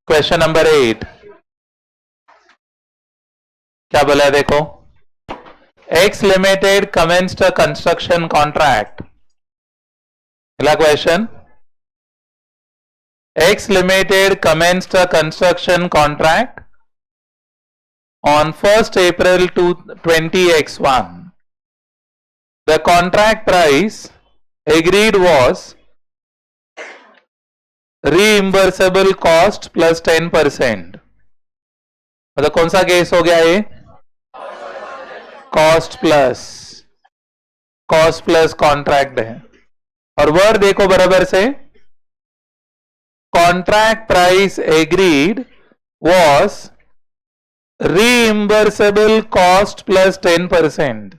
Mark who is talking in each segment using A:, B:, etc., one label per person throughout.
A: Question number 8 क्या बोला है देखो. X Limited commenced a construction contract. अगला question. X Limited commenced a construction contract on 1st April 2021. The contract price agreed was reimbursable cost plus 10%. मतलब कौन सा case हो गया ये? कॉस्ट प्लस कॉन्ट्रैक्ट है. और वर्ड देखो बराबर से. Contract price agreed was reimbursable cost plus 10%.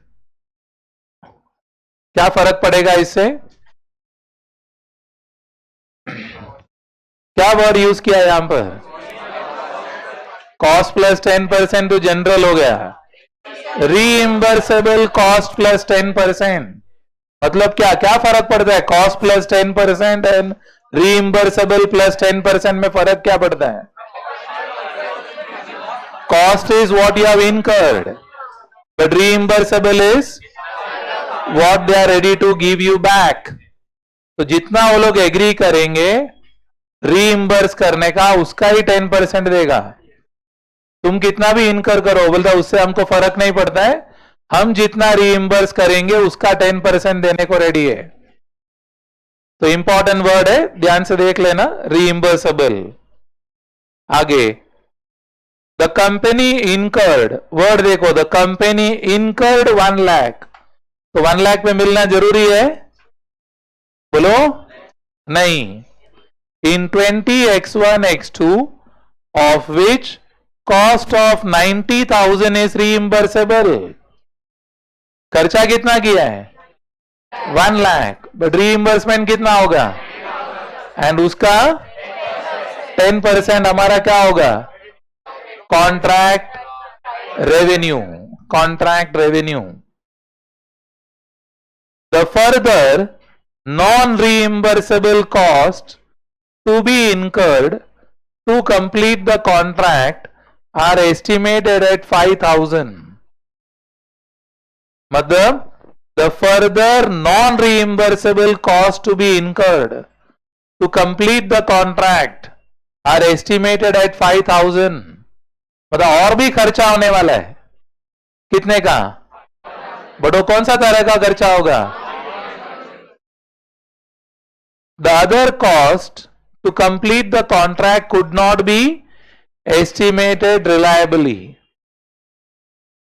A: क्या फर्क पड़ेगा इससे? क्या वर्ड यूज किया यहां पर? कॉस्ट प्लस 10% तो जनरल हो गया. Reimbursable cost plus 10%. मतलब क्या क्या फर्क पड़ता है? Cost plus 10% and reimbursable plus 10% में फर्क क्या पड़ता है? Cost is what you have incurred, but reimbursable is what they are ready to give you back. तो जितना वो लोग एग्री करेंगे रीइंबर्स करने का, उसका ही 10% देगा. तुम कितना भी इनकर करो, बोलता उससे हमको फर्क नहीं पड़ता है, हम जितना रीइंबर्स करेंगे उसका 10% देने को रेडी है. तो इंपॉर्टेंट वर्ड है, ध्यान से देख लेना. रीइंबर्सेबल. आगे द कंपनी इनकर्ड. वर्ड देखो, द कंपनी इनकर्ड 1 लाख. तो 1 लाख में मिलना जरूरी है? बोलो नहीं. इन 20x1 x2 of which cost of 90,000 is reimbursable. खर्चा कितना किया है? 1 लाख. बट रीइंबर्समेंट कितना होगा? एंड उसका 10% हमारा क्या होगा? Contract revenue. Contract revenue. The further non-reimbursable cost to be incurred to complete the contract are estimated at 5,000. मतलब the further non-reimbursable cost to be incurred to complete the contract are estimated at 5,000. मतलब और भी खर्चा होने वाला है. कितने का? बड़ो कौन सा तरह का खर्चा होगा? The other cost to complete the contract could not be estimated reliably.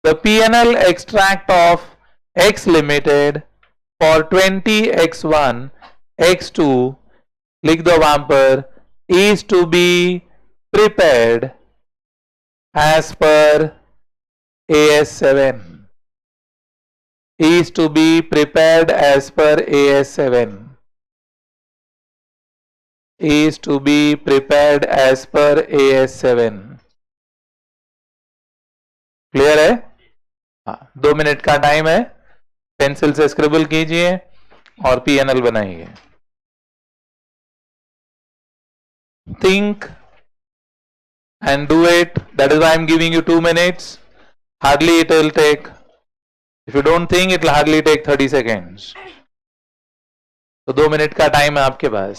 A: The P&L extract of X Limited for 20x1 x2 लिख दो वहां पर, is to be prepared as per AS7. is to be prepared as per AS7. is to be prepared as per AS7. Clear है? हाँ, 2 minute का time है. Pencil से scribble कीजिए और पीएनएल बनाइए. think and do it. That is why I am giving you 2 minutes. Hardly it will take, if you don't think, it will hardly take 30 seconds. तो 2 minute का time है आपके पास.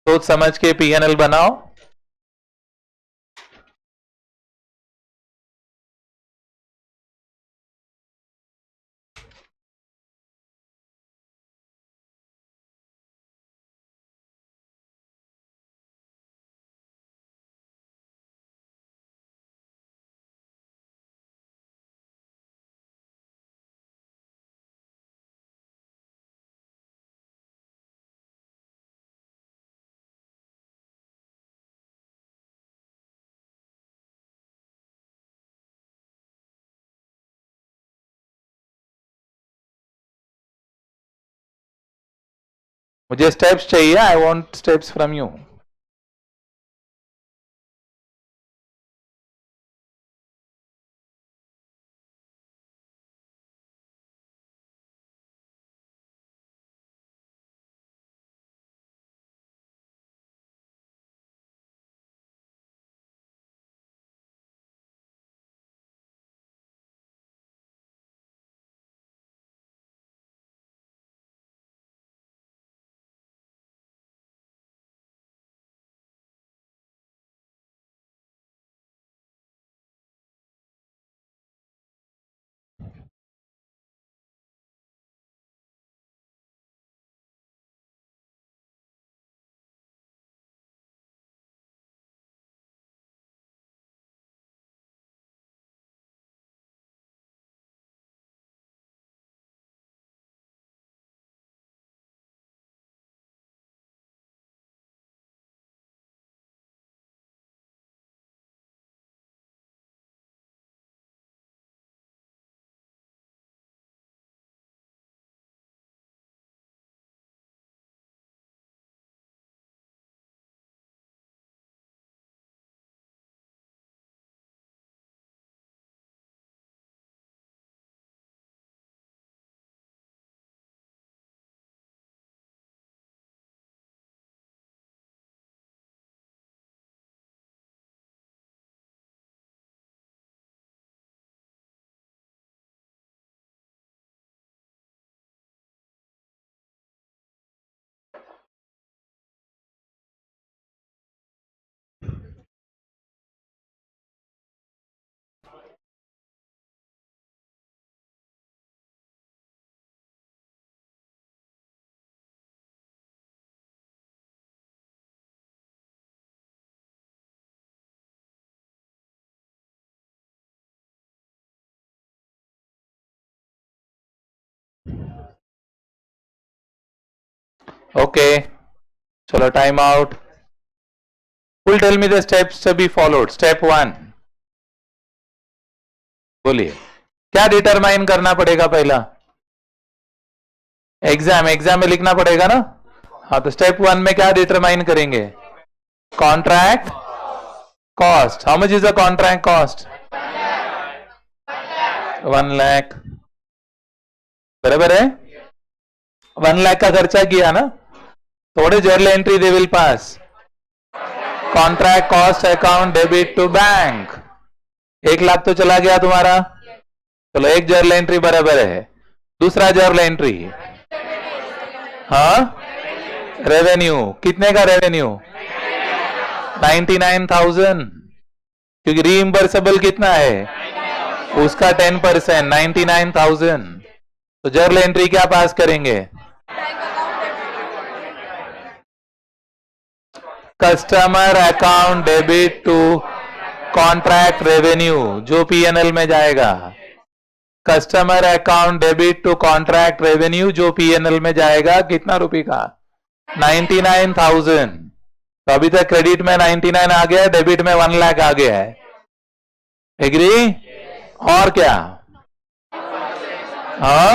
A: सोच समझ के पीएनएल बनाओ. मुझे स्टेप्स चाहिए. I want steps from you. Okay, चलो time out. Will tell me the steps to be followed. Step 1. बोलिए, क्या डिटरमाइन करना पड़ेगा पहला? एग्जाम में लिखना पड़ेगा ना. हाँ, तो स्टेप 1 में क्या डिटरमाइन करेंगे? Contract cost. How much is the contract cost? 1 lakh. बराबर है. 1 लाख का खर्चा किया ना, थोड़े journal entry they will pass. Contract cost account debit to bank. 1 lakh तो चला गया तुम्हारा. चलो, एक जर्नल एंट्री बराबर है. दूसरा जर्नल एंट्री, हाँ, रेवेन्यू. कितने का रेवेन्यू? 99,000. क्योंकि रीइंबर्सेबल कितना है? उसका 10%, 99,000. तो जर्नल एंट्री क्या पास करेंगे? Customer account debit to contract revenue, जो पीएनएल में जाएगा. Customer account debit to contract revenue, जो पीएनएल में जाएगा. कितना रुपए का? 99,000. तो अभी तक क्रेडिट में 99 आ गया है, डेबिट में 1 लाख आ गया है. एग्री? और क्या? हाँ,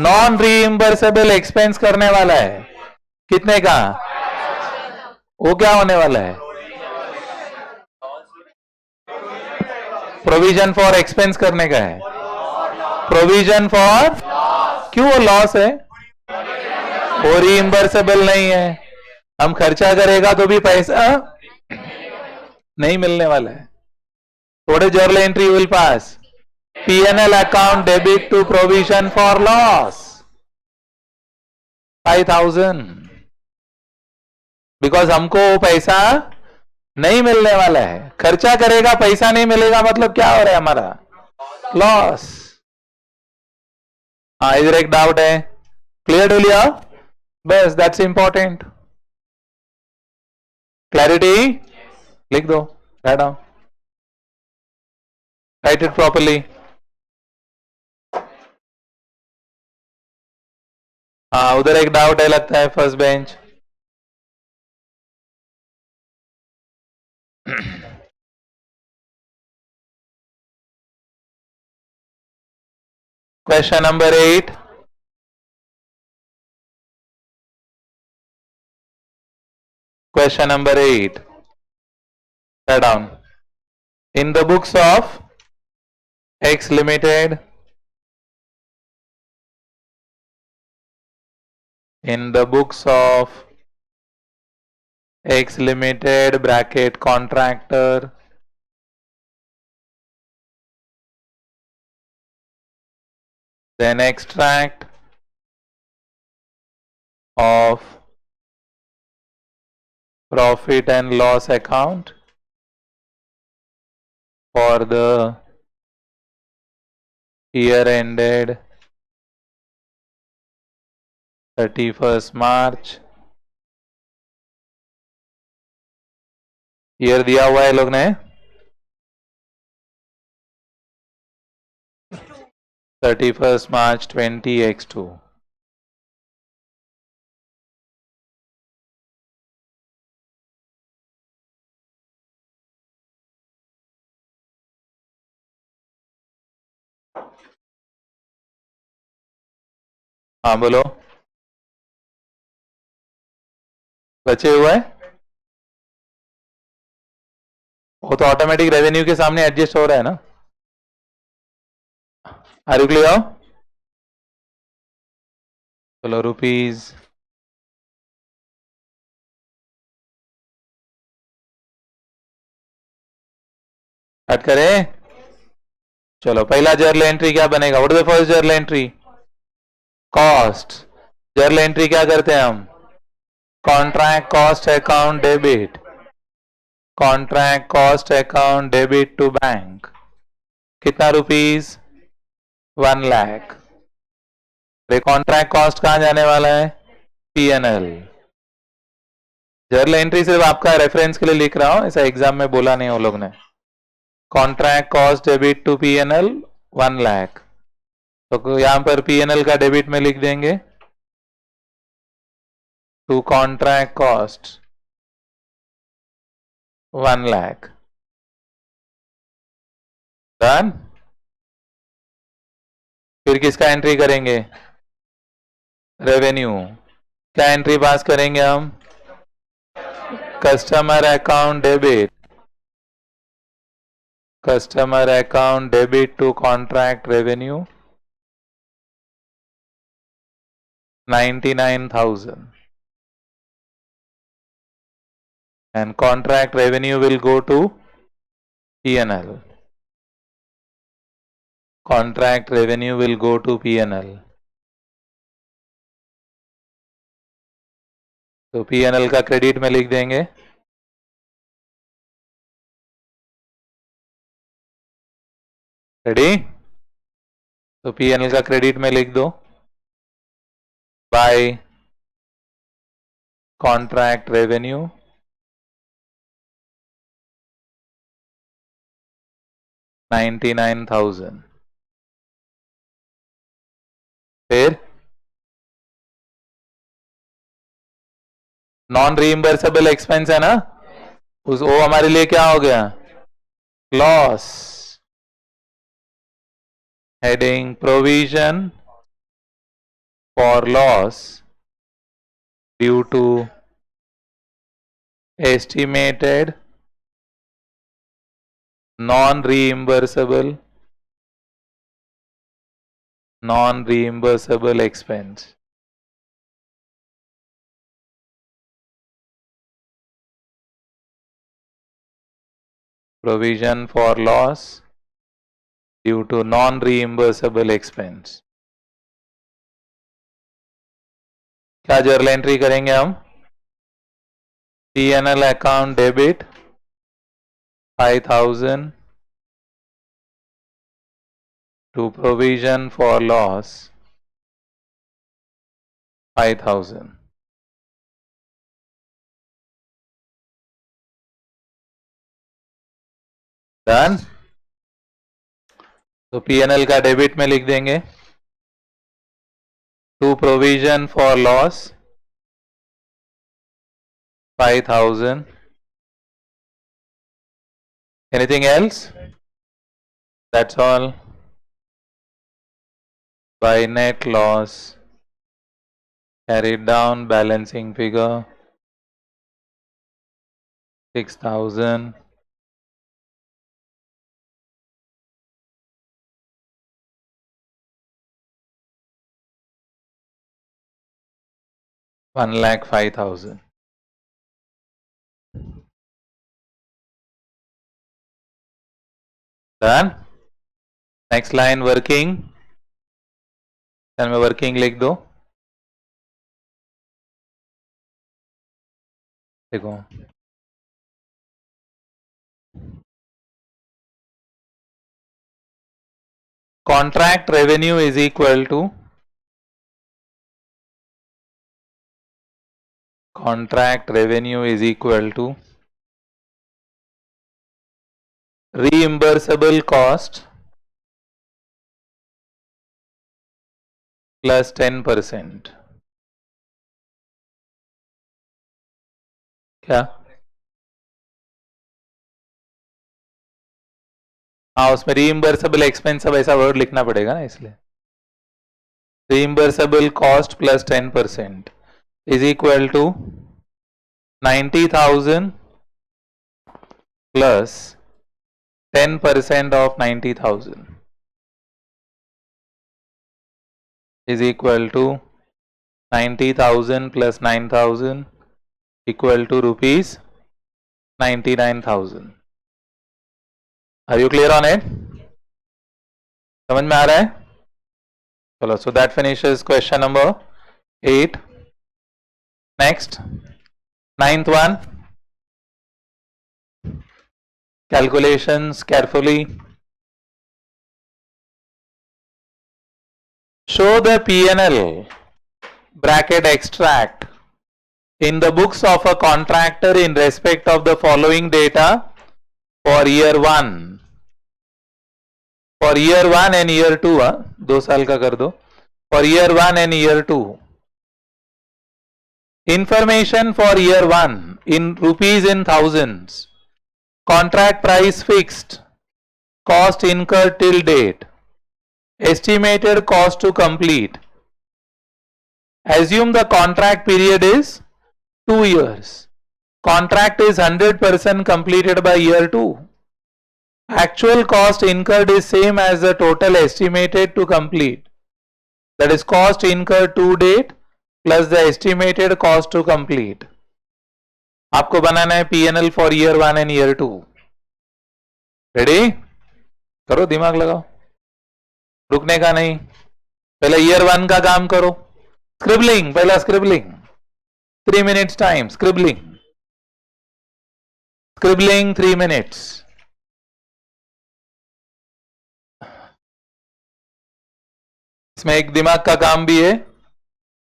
A: नॉन रीइंबर्सेबल एक्सपेंस करने वाला है. कितने का? वो क्या होने वाला है? प्रोविजन फॉर एक्सपेंस करने का है. प्रोविजन फॉर, क्यों वो लॉस है? वो रीइंबर्सेबल नहीं है. हम खर्चा करेगा तो भी पैसा नहीं मिलने वाला है. थोड़े journal entry will pass. PNL account debit to provision for loss 5,000. Because हमको वो पैसा नहीं मिलने वाला है. खर्चा करेगा, पैसा नहीं मिलेगा, मतलब क्या हो रहा है हमारा? लॉस. हाँ, इधर एक डाउट है. क्लियर हो लिया? बस, दैट्स इंपॉर्टेंट. क्लैरिटी लिख दो. Write down, right it properly. हाँ, उधर एक डाउट है लगता है. First bench. Question number 8. Question number 8. Write down. In the books of X Limited, in the books of X Limited bracket contractor, then extract of profit and loss account for the year ended 31st March. Year दिया हुआ है लोग ने 31st March 20x2. हाँ बोलो, बचे हुए है? वो तो ऑटोमेटिक रेवेन्यू के सामने एडजस्ट हो रहा है ना. Are you clear? चलो, रुपीज कट करें. चलो, पहला जर्नल एंट्री क्या बनेगा? What is the first journal entry? Cost. Journal entry क्या करते हैं हम? Contract cost account debit. Contract cost account debit to bank. कितना रुपीज? 1 लाख. कॉन्ट्रैक्ट कॉस्ट कहां जाने वाला है? पीएनएल. जर्नल एंट्री सिर्फ आपका रेफरेंस के लिए लिख रहा हूं, ऐसा एग्जाम में बोला नहीं वो लोग ने. Contract cost debit to PNL 1 lakh. तो यहां पर पीएनएल का डेबिट में लिख देंगे to contract cost 1 lakh. Done. फिर किसका एंट्री करेंगे? रेवेन्यू। क्या एंट्री पास करेंगे हम? Customer account debit, customer account debit to contract revenue 99,000 and contract revenue will go to P&L. Contract revenue will go to P&L. तो P&L का credit में लिख देंगे रेडी? तो P&L का क्रेडिट में लिख दो बाय कॉन्ट्रैक्ट रेवेन्यू 99,000। फिर नॉन रीइंबर्सेबल एक्सपेंस है ना, उस वो हमारे लिए क्या हो गया? Loss. Heading provision for loss due to estimated non-reimbursable expense। Provision for loss due to non-reimbursable expense। क्या जर्नल एंट्री करेंगे हम? P&L account debit 5,000 to provision for loss 5,000। Done. तो P&L का डेबिट में लिख देंगे to provision for loss 5,000। Anything else? That's all. By net loss carried down balancing figure 6,000 1,05,000। Done। Next line working, में working लिख दो। देखो contract revenue is equal to reimbursable cost plus 10%। क्या? हाँ, उसमें रीइंबर्सेबल एक्सपेंस अब ऐसा वर्ड लिखना पड़ेगा ना, इसलिए reimbursable cost plus 10% is equal to 90,000 plus 10% of 90,000 is equal to 90,000 plus 9,000 equal to rupees 99,000। Are you clear on it? समझ में आ रहा है? चलो, so that finishes question number 8. Next, 9th one. Calculations carefully. Show the P&L bracket extract in the books of a contractor in respect of the following data for year 1. For year 1 and year 2, 2 साल का कर दो, for year 1 and year 2. Information for year 1 in rupees in thousands. Contract price fixed. Cost incurred till date. Estimated cost to complete. Assume the contract period is 2 years. Contract is 100% completed by year 2. Actual cost incurred is same as the total estimated to complete. That is cost incurred to date plus the estimated cost to complete. आपको बनाना है P&L for year 1 and year 2. Ready? करो, दिमाग लगाओ, रुकने का नहीं. पहले year 1 का काम करो. स्क्रिबलिंग, पहला scribbling, 3 minutes time. Scribbling, scribbling 3 minutes. इसमें एक दिमाग का काम भी है,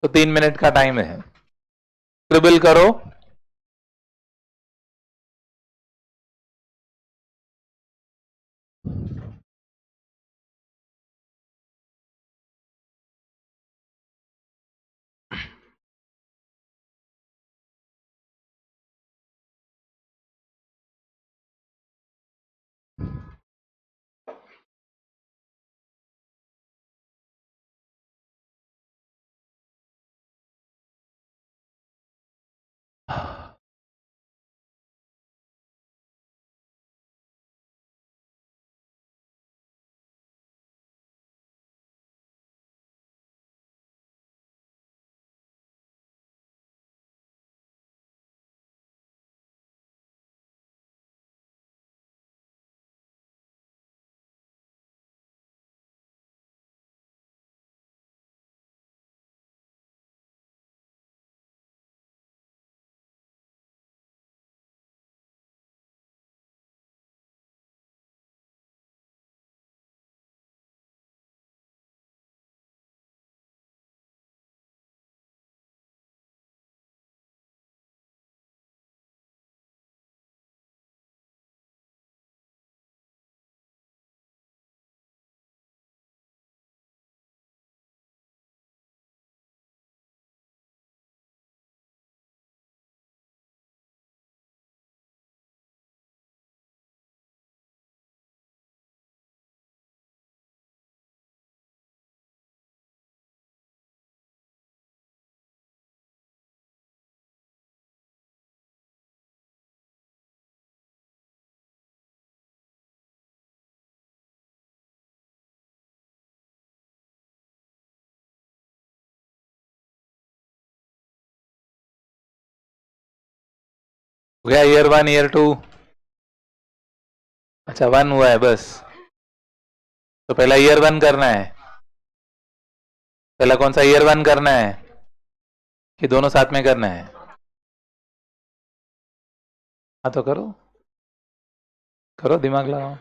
A: तो 3 मिनट का टाइम है. स्क्रिबल करो. हो गया ईयर 1 ईयर 2? अच्छा, 1 हुआ है बस. तो पहला ईयर 1 करना है. पहला कौन सा ईयर 1 करना है कि दोनों साथ में करना है? हाँ तो करो, करो, दिमाग लगाओ.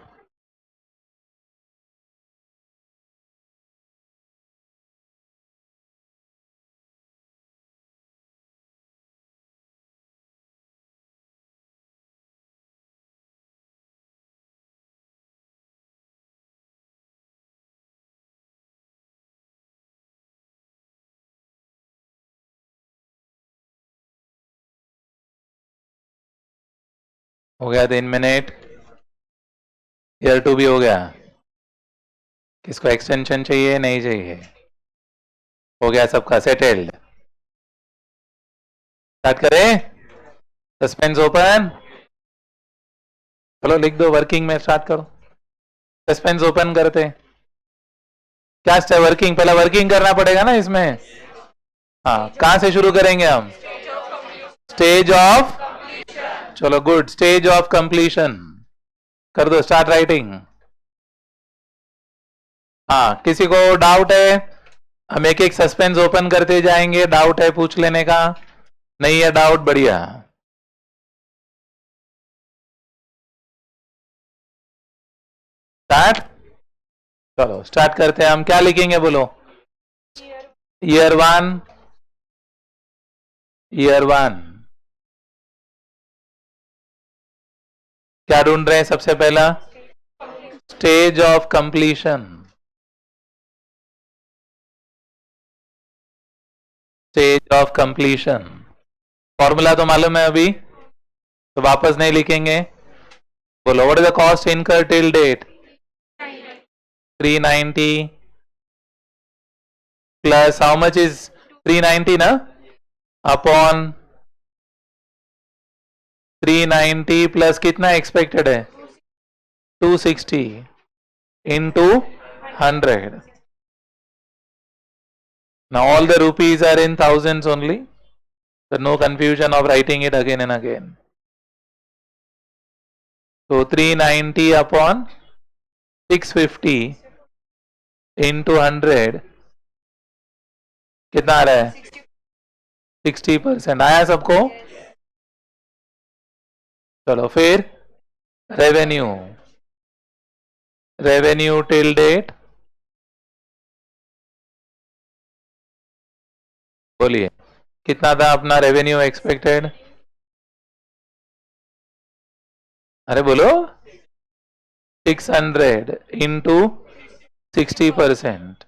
A: हो गया 3 मिनट. ईयर 2 भी हो गया. किसको एक्सटेंशन चाहिए, नहीं चाहिए? हो गया सबका सेटल्ड. स्टार्ट करें. Suspense open. चलो लिख दो, वर्किंग में स्टार्ट करो. सस्पेंस ओपन करते. क्या स्टेप? वर्किंग, पहला वर्किंग करना पड़ेगा ना इसमें. हाँ, कहां से शुरू करेंगे हम? Stage of. चलो गुड, स्टेज ऑफ कंप्लीशन कर दो. Start writing. हाँ, किसी को डाउट है? हम एक एक सस्पेंस ओपन करते जाएंगे. डाउट है पूछ लेने का. नहीं है डाउट, बढ़िया. स्टार्ट. चलो स्टार्ट करते हैं. हम क्या लिखेंगे बोलो? Year 1, year 1. क्या ढूंढ रहे हैं सबसे पहला? Stage of completion. Stage of completion. Formula तो मालूम है अभी, तो वापस नहीं लिखेंगे. बोलो, what is the cost incurred till date? 390 plus how much is 390 na? Upon 390 plus कितना expected है? 260 into 100. Now all the rupees are in thousands only. So no confusion of writing it again and again. So 390 upon 650 into 100 कितना आ रहा है? 60%. आया सबको? चलो फिर revenue. Revenue till date बोलिए कितना था अपना रेवेन्यू एक्सपेक्टेड? अरे बोलो 600 इंटू 60%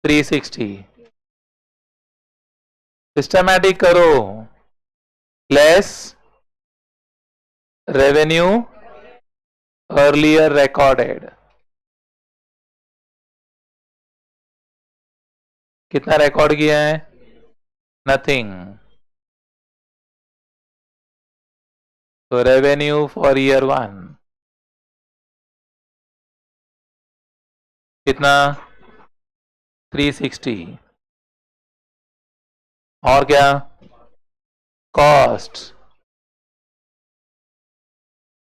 A: 360. सिस्टमैटिक करो. Less revenue earlier recorded. कितना रिकॉर्ड किया है? नथिंग. तो रेवेन्यू फॉर ईयर 1 कितना? 360. और क्या? कॉस्ट.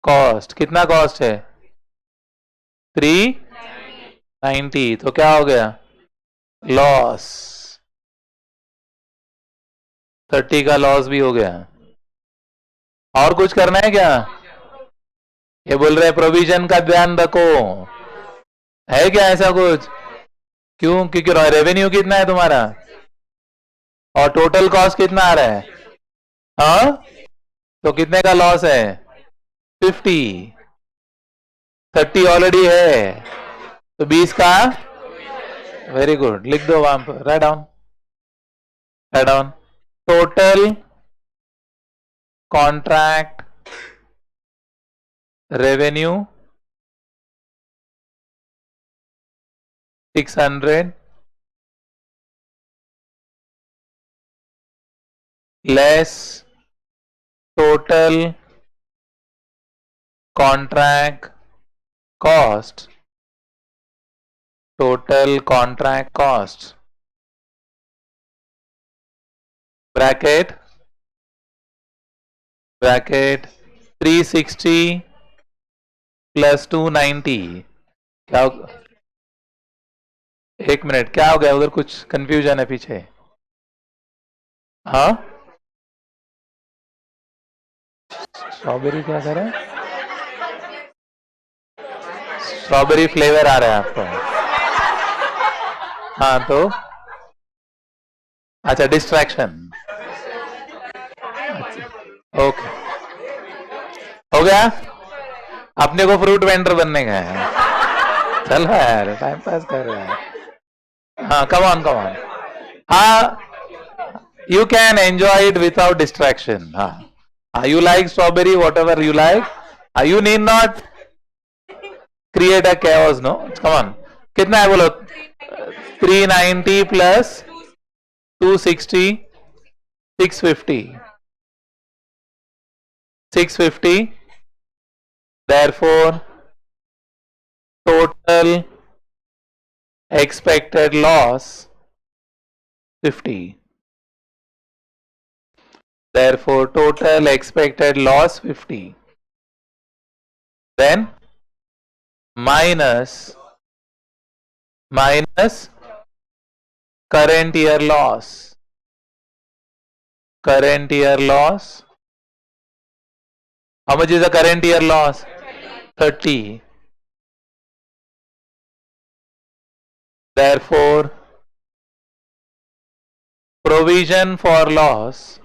A: कॉस्ट कितना कॉस्ट है? 390. तो क्या हो गया? लॉस. 30 का लॉस भी हो गया. और कुछ करना है क्या? ये बोल रहे प्रोविजन का ध्यान रखो. है क्या ऐसा कुछ? क्यों? क्योंकि रेवेन्यू कितना है तुम्हारा और टोटल कॉस्ट कितना आ रहा है? हाँ, तो कितने का लॉस है? 50. 30 ऑलरेडी है, तो 20 का. Very good. लिख दो वहां पर. Write down. Write down. Total contract revenue 600 less total contract cost. Total contract cost bracket 360 plus 290. क्या? एक मिनट, क्या हो गया उधर? कुछ कंफ्यूजन है पीछे. हाँ, स्ट्रॉबेरी क्या कर रहे हैं? स्ट्रॉबेरी फ्लेवर आ रहा है आपको? हाँ, तो अच्छा, डिस्ट्रैक्शन. ओके, हो गया. अपने को फ्रूट वेंडर बनने का है. चलो यार, टाइम पास कर रहा है. हाँ, कम ऑन. हाँ, you can enjoy it without distraction. You like strawberry, whatever you like. You need not create a chaos. No, come on. कितना है बोलो? 390 plus 260 650. Therefore total expected loss 50. Therefore total expected loss 50. Then minus current year loss. Current year loss. How much is the current year loss? 30. Therefore provision for loss.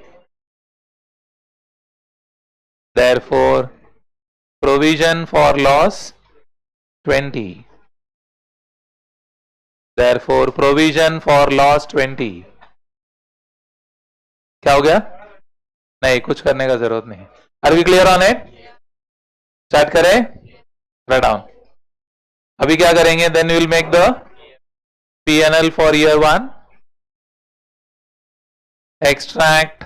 A: Therefore provision for loss 20. Therefore provision for loss 20. क्या हो गया? नहीं, कुछ करने का जरूरत नहीं. Are we clear on it? Start करें. Write down. अभी क्या करेंगे? Then will make the P&L for year 1. Extract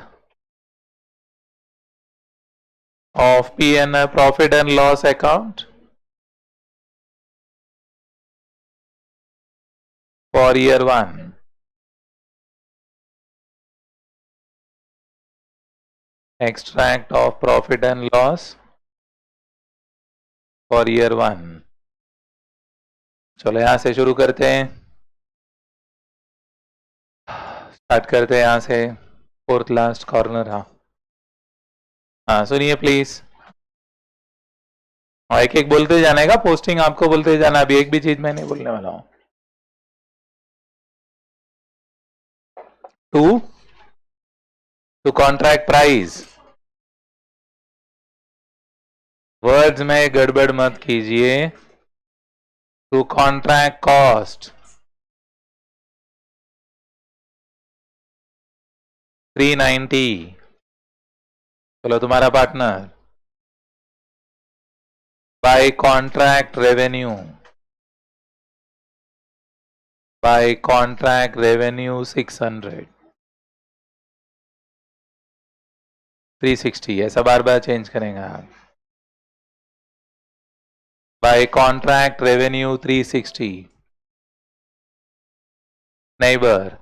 A: of P&L profit and loss account for year 1. Extract of profit and loss for year 1. चलो यहां से शुरू करते हैं. स्टार्ट करते हैं यहां से. Fourth last corner. हाँ सुनिए प्लीज. एक एक बोलते जाने का. पोस्टिंग आपको बोलते जाना. अभी एक भी चीज मैं नहीं बोलने वाला हूं. To contract price. वर्ड्स में गड़बड़ मत कीजिए. To contract cost 390. चलो तुम्हारा partner. By contract revenue. By contract revenue 600. 360. ऐसा बार बार चेंज करेंगे आप. By contract revenue 360. Neighbour.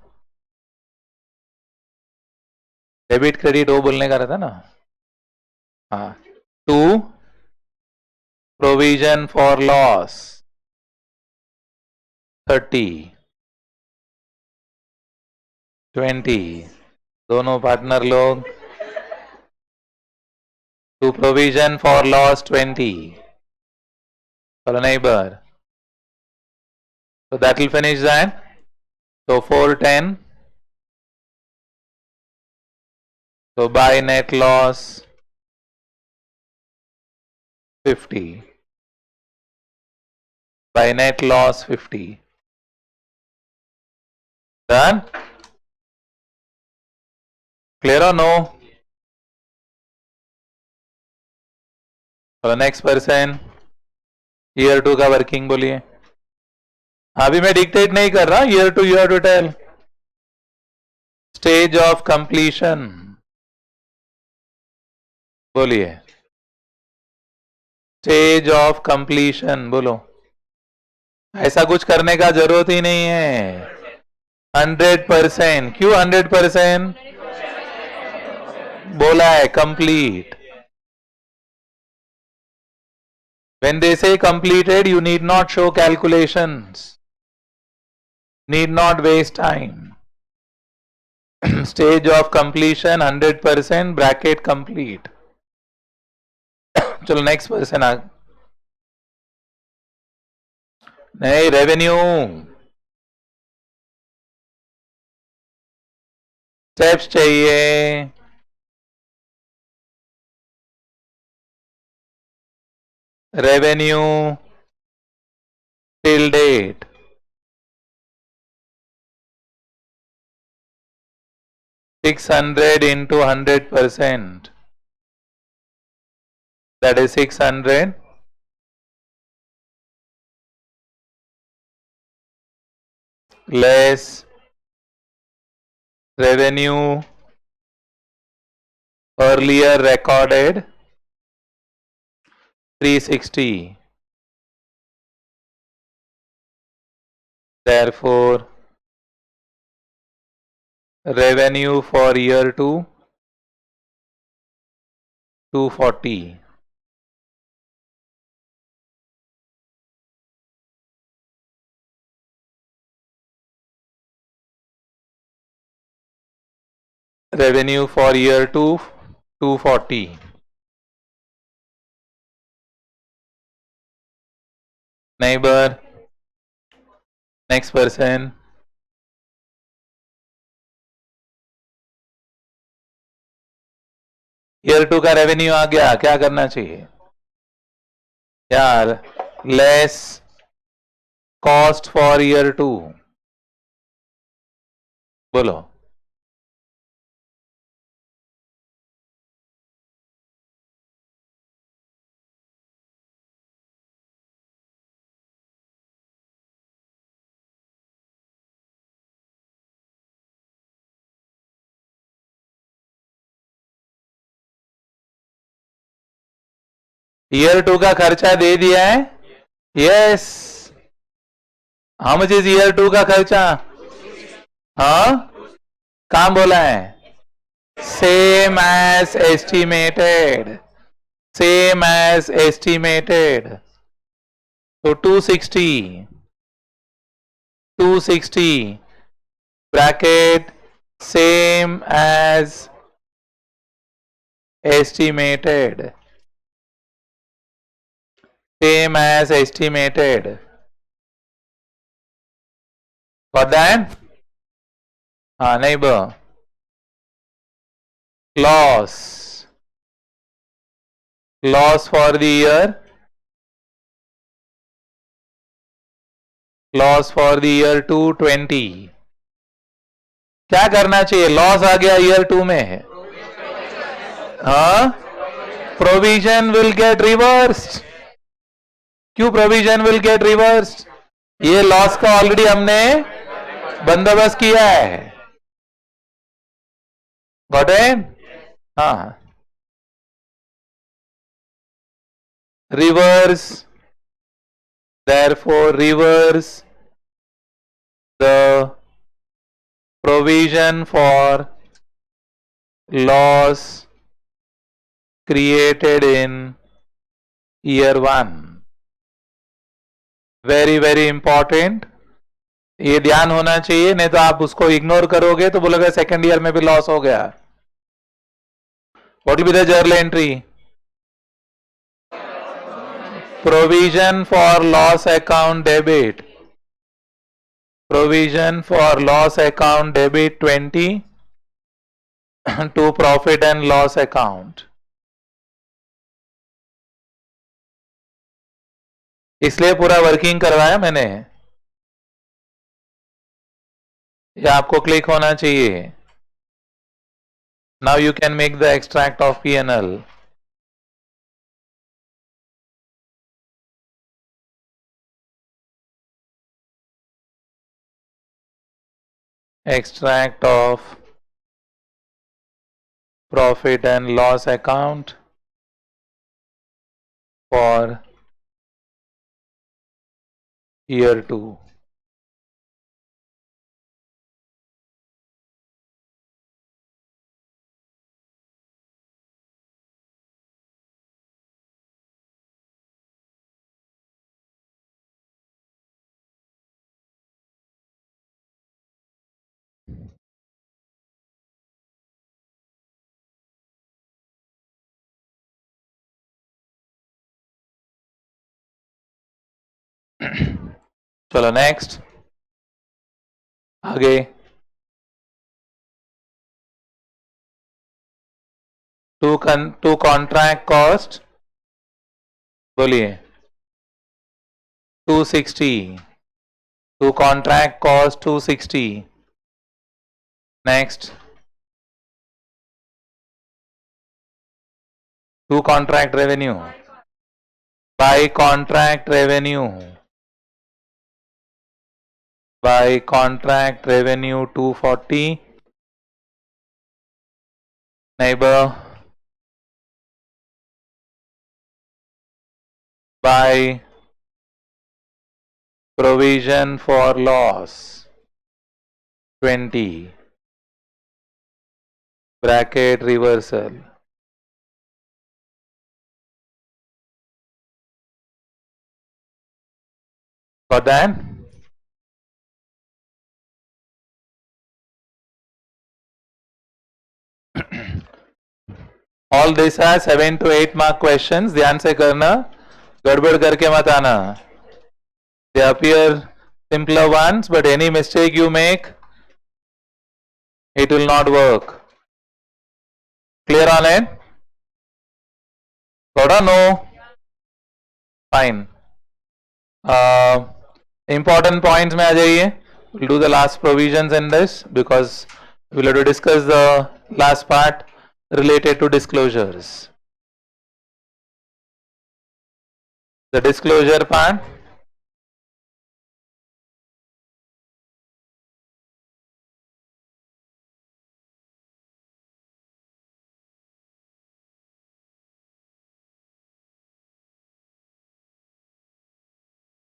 A: Debit credit वो बोलने का रहता ना. हाँ. To provision for loss 30. 20. दोनों पार्टनर लोग. To provision for loss 20. चलो neighbour. So that will finish that. So 410. So by net loss 50. By net loss 50. Done? Clear or no? So the next person. Year 2 का working बोलिए. अभी मैं dictate नहीं कर रहा. Year 2 you have to tell. Stage of completion बोलिए. Stage of completion बोलो. ऐसा कुछ करने का जरूरत ही नहीं है. 100%. क्यों 100%? बोला है complete. When they say completed, you need not show calculations. Need not waste time. Stage of completion 100% bracket complete. चलो नेक्स्ट पर्सन आ. नहीं रेवेन्यू. स्टेप्स चाहिए. Revenue till date. $600 into 100%. That is 600. Less revenue earlier recorded 360. Therefore revenue for year 2 240. Revenue for year 2 240. Neighbor. Next person. Year 2 का revenue आ गया. क्या करना चाहिए? यार लेस कॉस्ट फॉर ईयर 2, बोलो। ईयर 2 का खर्चा दे दिया है। Yes, how much is year 2 का खर्चा? हाँ, काम बोला है। Same as estimated, same as estimated. तो 260 bracket same as estimated, same as estimated. Got that? Neighbor. Loss for the year, loss for the year 220. क्या करना चाहिए? लॉस आ गया ईयर 2 में, हाँ, प्रोविजन विल गेट रिवर्स्ड। क्यों प्रोविजन विल गेट रिवर्स्ड? ये loss का ऑलरेडी हमने बंदोबस्त किया है। Got it? हाँ, reverse, therefore reverse the provision for loss created in year 1. very very important, ये ध्यान होना चाहिए, नहीं तो आप उसको इग्नोर करोगे तो बोलोगे सेकेंड ईयर में भी लॉस हो गया। What will be the journal entry? provision for loss account debit, provision for loss account debit 20 to profit and loss account. इसलिए पूरा वर्किंग करवाया मैंने, ये आपको क्लिक होना चाहिए। Now you can make the extract of P&L. Extract of profit and loss account for year 2. चलो next, आगे। टू कॉन्ट्रैक्ट कॉस्ट, बोलिए। 260, to contract cost 260. Next, to contract revenue, by contract revenue, by contract revenue 240. Neighbor, by provision for loss 20 bracket reversal. Got that? All this are 7 to 8 mark questions. ध्यान से करना, गड़बड़ करके मत आना. They appear simpler ones, but any mistake you make, it will not work. Clear on it? Got or no? Fine. Important points में आ जाइए. We'll do the last provisions in this because we'll have to discuss the last part related to disclosures. The disclosure part.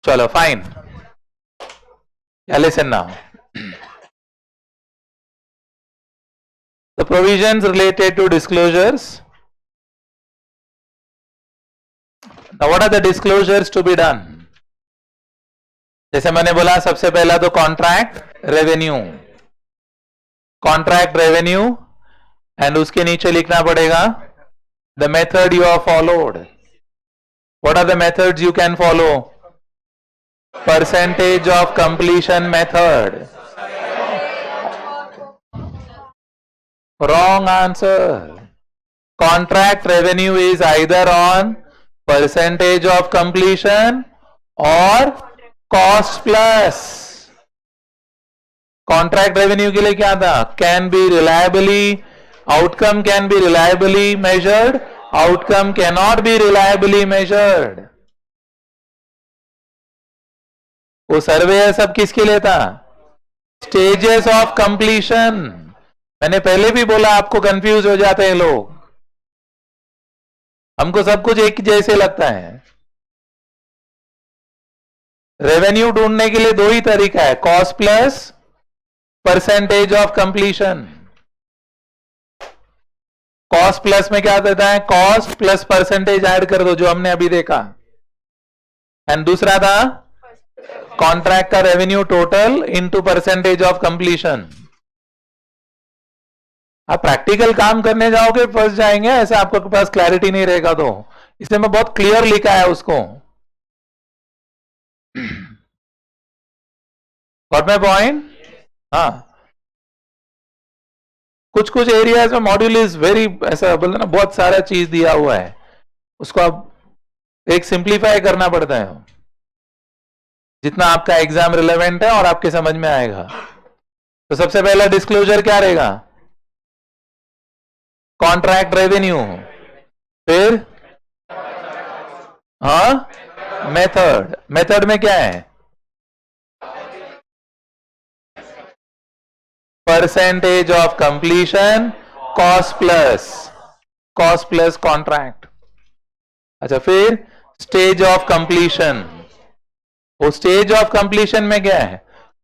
A: Chalo, fine. Yeah, listen now. The provisions related to disclosures. Now, what are the disclosures to be done? जैसे मैंने बोला सबसे पहला तो contract revenue. Contract revenue and उसके नीचे लिखना पड़ेगा the method you are followed. What are the methods you can follow? Percentage of completion method. Wrong answer. Contract revenue is either on percentage of completion or cost plus. Contract revenue के लिए क्या था? Can be reliably, outcome can be reliably measured, outcome cannot be reliably measured. वो सर्वे सब किसके लिए था? Stages of completion. मैंने पहले भी बोला आपको कंफ्यूज हो जाते हैं लोग. हमको सब कुछ एक जैसे लगता है. रेवेन्यू ढूंढने के लिए दो ही तरीका है, cost plus percentage of completion. Cost plus में क्या देता है? कॉस्ट प्लस परसेंटेज ऐड कर दो, जो हमने अभी देखा. एंड दूसरा था कॉन्ट्रैक्ट का revenue total into percentage of completion. आप प्रैक्टिकल काम करने जाओगे फंस जाएंगे, ऐसे आपके पास क्लैरिटी नहीं रहेगा. तो इसलिए मैं बहुत क्लियर लिखा है उसको. Got my point? हाँ, कुछ कुछ एरियाज में मॉड्यूल इज वेरी, ऐसा बोलते ना, बहुत सारा चीज दिया हुआ है, उसको आप एक सिंप्लीफाई करना पड़ता है जितना आपका एग्जाम रिलेवेंट है और आपके समझ में आएगा. तो सबसे पहला डिस्क्लोजर क्या रहेगा? Contract revenue. फिर हाँ, मेथड. मेथड में क्या है? Percentage of completion, cost plus contract. अच्छा, फिर स्टेज ऑफ कंप्लीशन. वो स्टेज ऑफ कंप्लीशन में क्या है?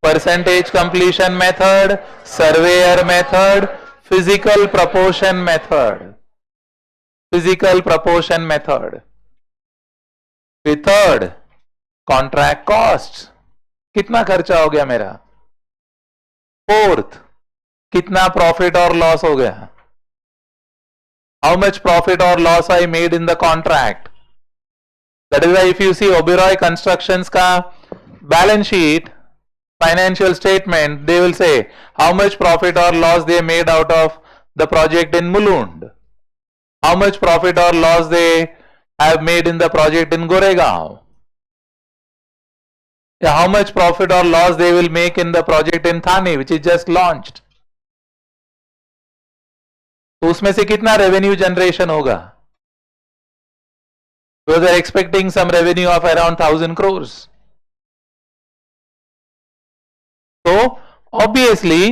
A: Percentage completion method, surveyor method, physical proportion method. फिर थर्ड, कॉन्ट्रैक्ट कॉस्ट. कितना खर्चा हो गया मेरा? फोर्थ, कितना प्रॉफिट और लॉस हो गया? हाउ मच प्रॉफिट और loss I made in the contract. That is why if you see Oberoi constructions का balance sheet, financial statement, they will say how much profit or loss they made out of the project in Mulund, how much profit or loss they have made in the project in Goregaon, how much profit or loss they will make in the project in Thane which is just launched. तो उसमें से कितना revenue generation होगा? So they are expecting some revenue of around 1000 crores. तो obviously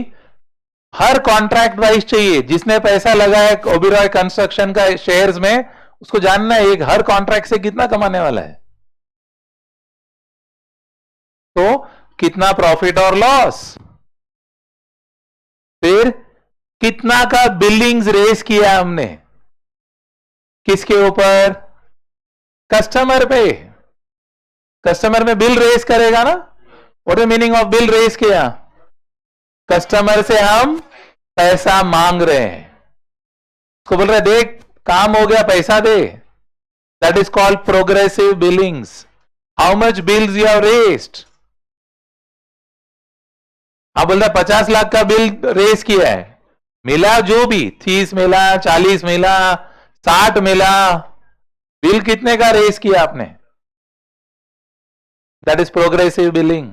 A: हर contract wise चाहिए. जिसने पैसा लगाया ओबेरॉय कंस्ट्रक्शन का शेयर्स में, उसको जानना है एक हर कॉन्ट्रैक्ट से कितना कमाने वाला है. तो कितना प्रॉफिट और लॉस, फिर कितना का बिलिंग्स रेस किया हमने, किसके ऊपर? कस्टमर पे. कस्टमर में बिल रेस करेगा ना. What is meaning of bill raise किया? कस्टमर से हम पैसा मांग रहे हैं, उसको बोल रहे देख काम हो गया पैसा दे. That is called progressive billings. How much bills you have raised? आप बोल रहे 50 लाख का बिल रेस किया है, मिला जो भी 30 मिला, 40 मिला, 60 मिला, बिल कितने का रेस किया आपने? that is progressive billing.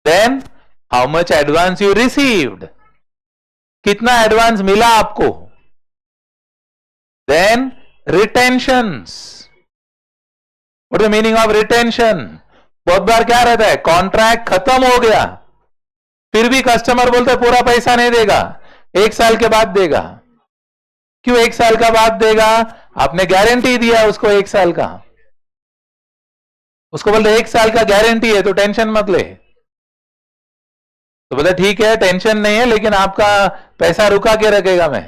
A: Then how much advance you received, कितना एडवांस मिला आपको. Then retentions. What is the meaning of retention? बहुत बार क्या रहता है, कॉन्ट्रैक्ट खत्म हो गया, फिर भी कस्टमर बोलते है पूरा पैसा नहीं देगा, 1 साल के बाद देगा. क्यों 1 साल का बाद देगा? आपने गारंटी दिया उसको 1 साल का. उसको बोलते 1 साल का गारंटी है तो टेंशन मत ले. तो बोलते ठीक है टेंशन नहीं है, लेकिन आपका पैसा रुका के रखेगा मैं.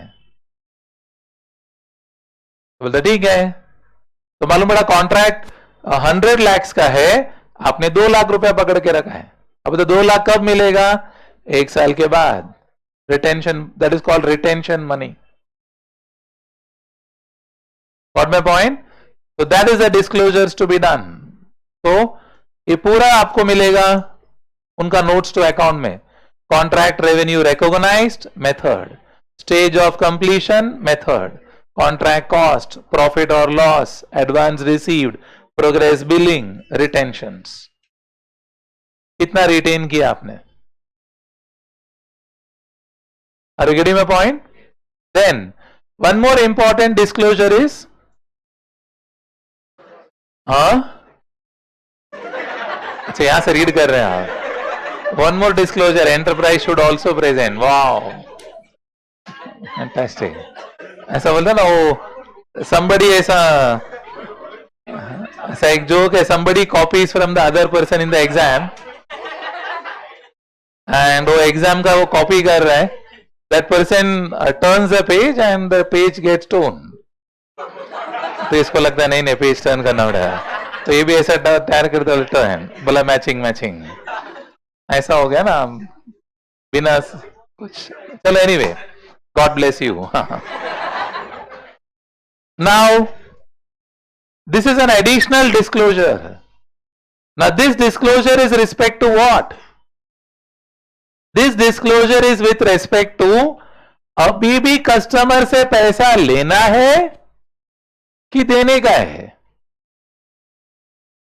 A: तो बोलते ठीक है. तो मालूम पड़ा कॉन्ट्रैक्ट 100 lakhs का है, आपने 2 लाख रुपया पकड़ के रखा है. अब तो 2 लाख कब मिलेगा? 1 साल के बाद. Retention, that is called retention money. Got my point? So that is the disclosures to be done. तो ये पूरा आपको मिलेगा उनका नोट्स टू अकाउंट में. Contract revenue recognized method, stage of completion method, contract cost, profit और loss, advance received, progress billing, retentions. कितना retain किया आपने? Are you getting my point? Then one more important disclosure is अच्छा यहां से read कर रहे हैं आप. One more disclosure, enterprise should also present. Wow, fantastic. ऐसा बोलता ना वो somebody, ऐसा एक जोक है, somebody copies from the other person in the exam and वो एग्जाम का वो कॉपी कर रहा है. That person turns the page and the page gets torn. तो इसको लगता है नहीं पेज टर्न करना पड़ेगा. तो ये भी ऐसा तैयार करता है, बोला मैचिंग मैचिंग. ऐसा हो गया ना बिना कुछ. चलो anyway, god bless you. Now this is an additional disclosure. Now this disclosure is respect to what? This disclosure is with respect to अभी भी कस्टमर से पैसा लेना है कि देने का है.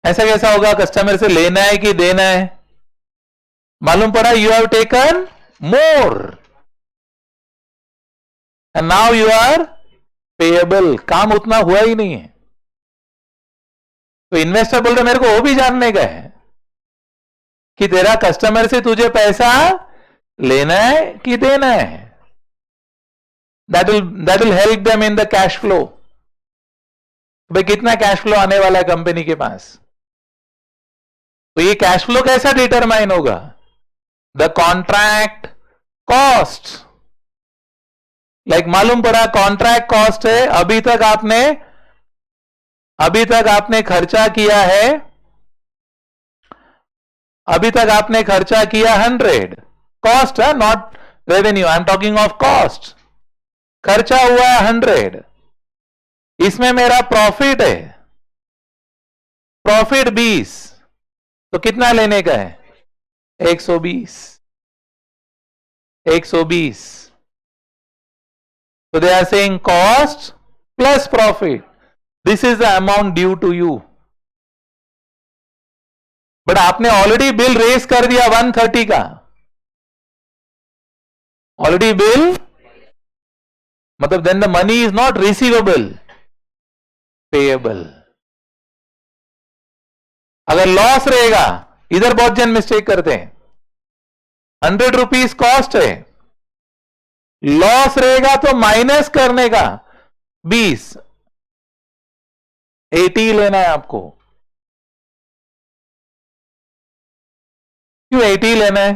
A: ऐसा कैसा होगा? कस्टमर से लेना है कि देना है? मालूम पड़ा you have taken more and now you are payable. काम उतना हुआ ही नहीं है. तो इन्वेस्टर बोल रहे मेरे को वो भी जानने का है कि तेरा कस्टमर से तुझे पैसा लेना है कि देना है. That will help them in the cash flow. भाई कितना कैश फ्लो आने वाला है कंपनी के पास. तो ये कैश फ्लो कैसा डिटरमाइन होगा? The contract cost. लाइक मालूम पड़ा कॉन्ट्रैक्ट कॉस्ट है, अभी तक आपने खर्चा किया है, अभी तक आपने खर्चा किया 100. कॉस्ट है, not revenue. I am talking of cost. खर्चा हुआ है 100, इसमें मेरा प्रॉफिट है, प्रॉफिट 20. तो कितना लेने का है? 120. 120. So they are saying cost plus profit. This is the amount due to you. But आपने ऑलरेडी बिल रेज कर दिया 130 का. ऑलरेडी बिल मतलब then the money is not receivable, payable. अगर लॉस रहेगा, इधर बहुत जन मिस्टेक करते हैं. 100 रुपीज कॉस्ट है, लॉस रहेगा तो माइनस करने का 20, 80 लेना है आपको. क्यों 80 लेना है?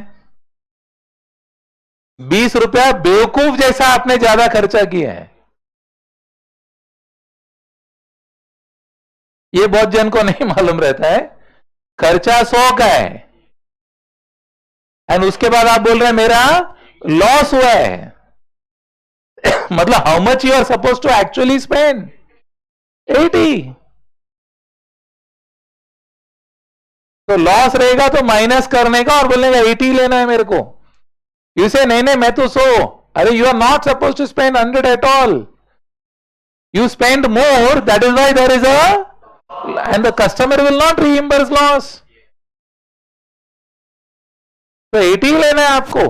A: 20 रुपया बेवकूफ जैसा आपने ज्यादा खर्चा किया है. ये बहुत जन को नहीं मालूम रहता है. खर्चा 100 का है एंड उसके बाद आप बोल रहे हैं मेरा लॉस हुआ है. मतलब how much you are suppose to actually spend? 80. तो लॉस रहेगा तो माइनस करने का और बोलने का 80 लेना है मेरे को. यू से नहीं मैं तो 100. अरे you are not suppose to spend 100 at all. You spend more, that is why there is a and the customer will not reimburse loss. तो 80 लेना है आपको,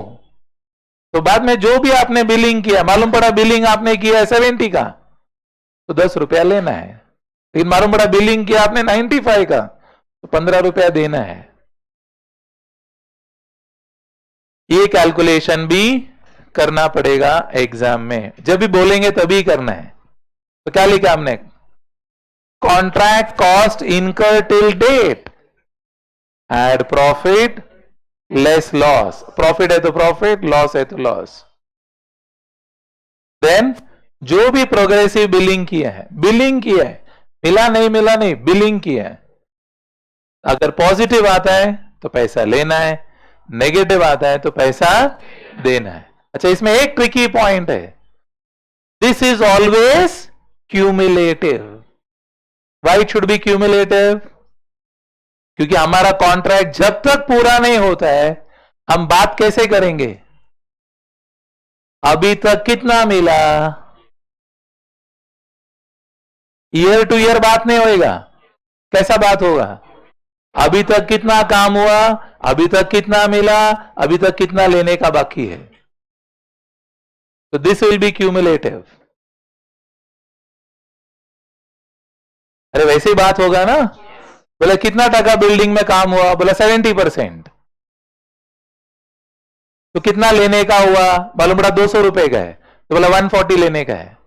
A: तो बाद में जो भी आपने बिलिंग किया, मालूम पड़ा बिलिंग आपने किया है 70 का, तो 10 रुपया लेना है। लेकिन मालूम पड़ा बिलिंग किया आपने 95 का, तो 15 रुपया देना है। ये कैलकुलेशन भी करना पड़ेगा एग्जाम में, जब भी बोलेंगे तभी करना है। तो क्या लिखा हमने, contract cost incur till date, add profit less loss. Profit है तो प्रॉफिट, लॉस है तो लॉस। देन जो भी प्रोग्रेसिव बिलिंग किया है, बिलिंग किया है, मिला नहीं, बिलिंग किया है, अगर पॉजिटिव आता है तो पैसा लेना है, नेगेटिव आता है तो पैसा देना है। अच्छा, इसमें एक ट्रिकी पॉइंट है, this is always cumulative. Why it should be cumulative? क्योंकि हमारा कॉन्ट्रैक्ट जब तक पूरा नहीं होता है, हम बात कैसे करेंगे, अभी तक कितना मिला, ईयर टू ईयर बात नहीं होएगा। कैसा बात होगा, अभी तक कितना काम हुआ, अभी तक कितना मिला, अभी तक कितना लेने का बाकी है। तो दिस विल बी क्यूमुलेटिव। अरे वैसे ही बात होगा ना, बोले कितना टका बिल्डिंग में काम हुआ, बोला 70%, तो कितना लेने का हुआ, मालूम पड़ा 200 रुपए का है, तो बोला 140 लेने का है।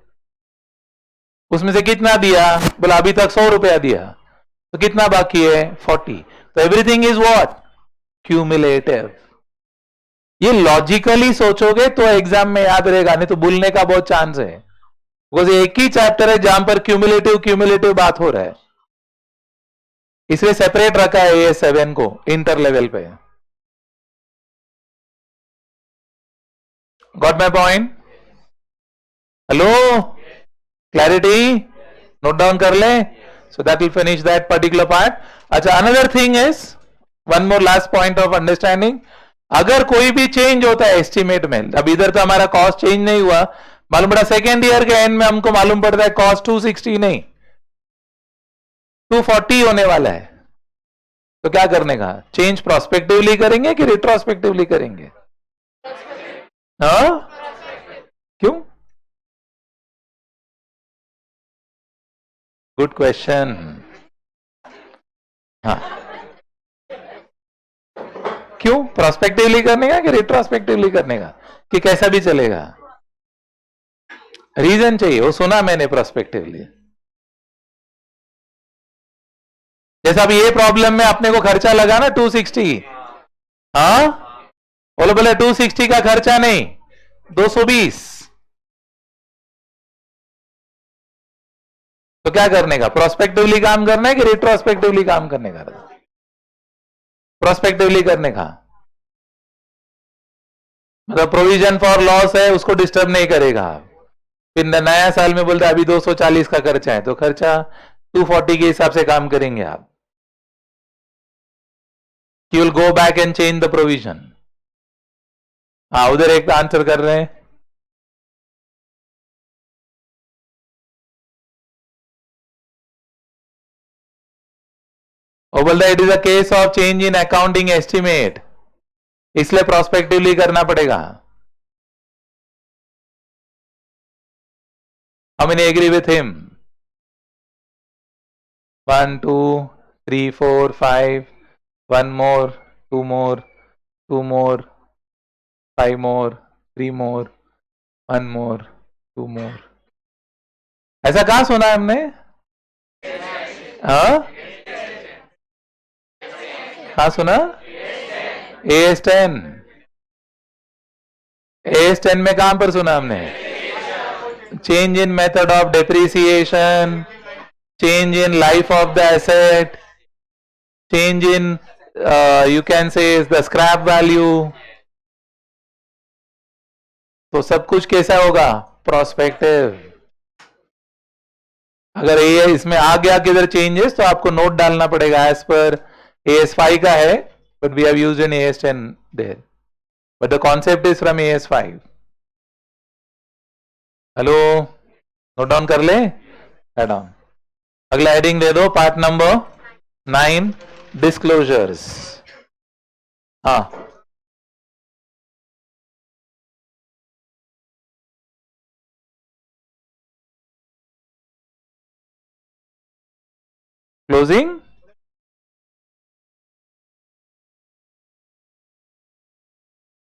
A: उसमें से कितना दिया, बोला अभी तक 100 रुपया दिया, तो कितना बाकी है 40। तो एवरीथिंग इज व्हाट, क्यूमुलेटिव। ये लॉजिकली सोचोगे तो एग्जाम में याद रहेगा, नहीं तो भूलने का बहुत चांस है। बिकॉज एक ही चैप्टर है जहां पर क्यूमुलेटिव बात हो रहा है, इसलिए सेपरेट रखा है ये 7 को इंटर लेवल पे। Got my point? Hello, clarity? Note down कर ले, so that will finish that particular part. अच्छा, another thing is, one more last point of understanding, अगर कोई भी चेंज होता है एस्टिमेट में, अब इधर तो हमारा कॉस्ट चेंज नहीं हुआ, मालूम पड़ा सेकेंड ईयर के एंड में हमको मालूम पड़ता है कॉस्ट 260 नहीं 240 होने वाला है, तो क्या करने का, चेंज प्रोस्पेक्टिवली करेंगे कि रिट्रोस्पेक्टिवली करेंगे? हाँ, क्यों? Good question. हाँ, क्यों प्रोस्पेक्टिवली करने का कि रिट्रोस्पेक्टिवली करने का, कि कैसा भी चलेगा? रीजन चाहिए, वो सुना मैंने प्रोस्पेक्टिवली। जैसा अभी ये प्रॉब्लम में अपने को खर्चा लगा ना 260, हाँ बोले बोले 260 का खर्चा नहीं 220, तो क्या करने का, प्रोस्पेक्टिवली काम करना है कि रिट्रोस्पेक्टिवली काम करने का? प्रोस्पेक्टिवली करने का मतलब प्रोविजन फॉर लॉस है, उसको डिस्टर्ब नहीं करेगा। फिर नया साल में बोलते अभी 240 का खर्चा है, तो खर्चा 240 के हिसाब से काम करेंगे आप। You will go back and change the provision. हाँ, उधर एक आंसर कर रहे हैं, वो बोलता है it is a case of change in accounting estimate, इसलिए प्रोस्पेक्टिवली करना पड़ेगा। How many agree with him? 1 2 3 4 5, 1 more, 2 more, 2 more, 5 more, 3 more, 1 more, 2 more। ऐसा कहां सुना है हमने? हाँ, कहां सुना? AS10। AS10 में कहां पर सुना हमने? Change in method of depreciation, change in life of the asset, change in you can say the scrap value। तो सब कुछ कैसा होगा, प्रोस्पेक्टिव। अगर ये इसमें आ गया किधर चेंजेस, तो आपको नोट डालना पड़ेगा एज पर AS5 का है, but we have used in AS10 there, but the concept is from AS5। Hello, note down कर ले, डाउन। अगला हेडिंग दे दो, पार्ट नंबर 9, डिस्क्लोजर्स. हाँ, क्लोजिंग.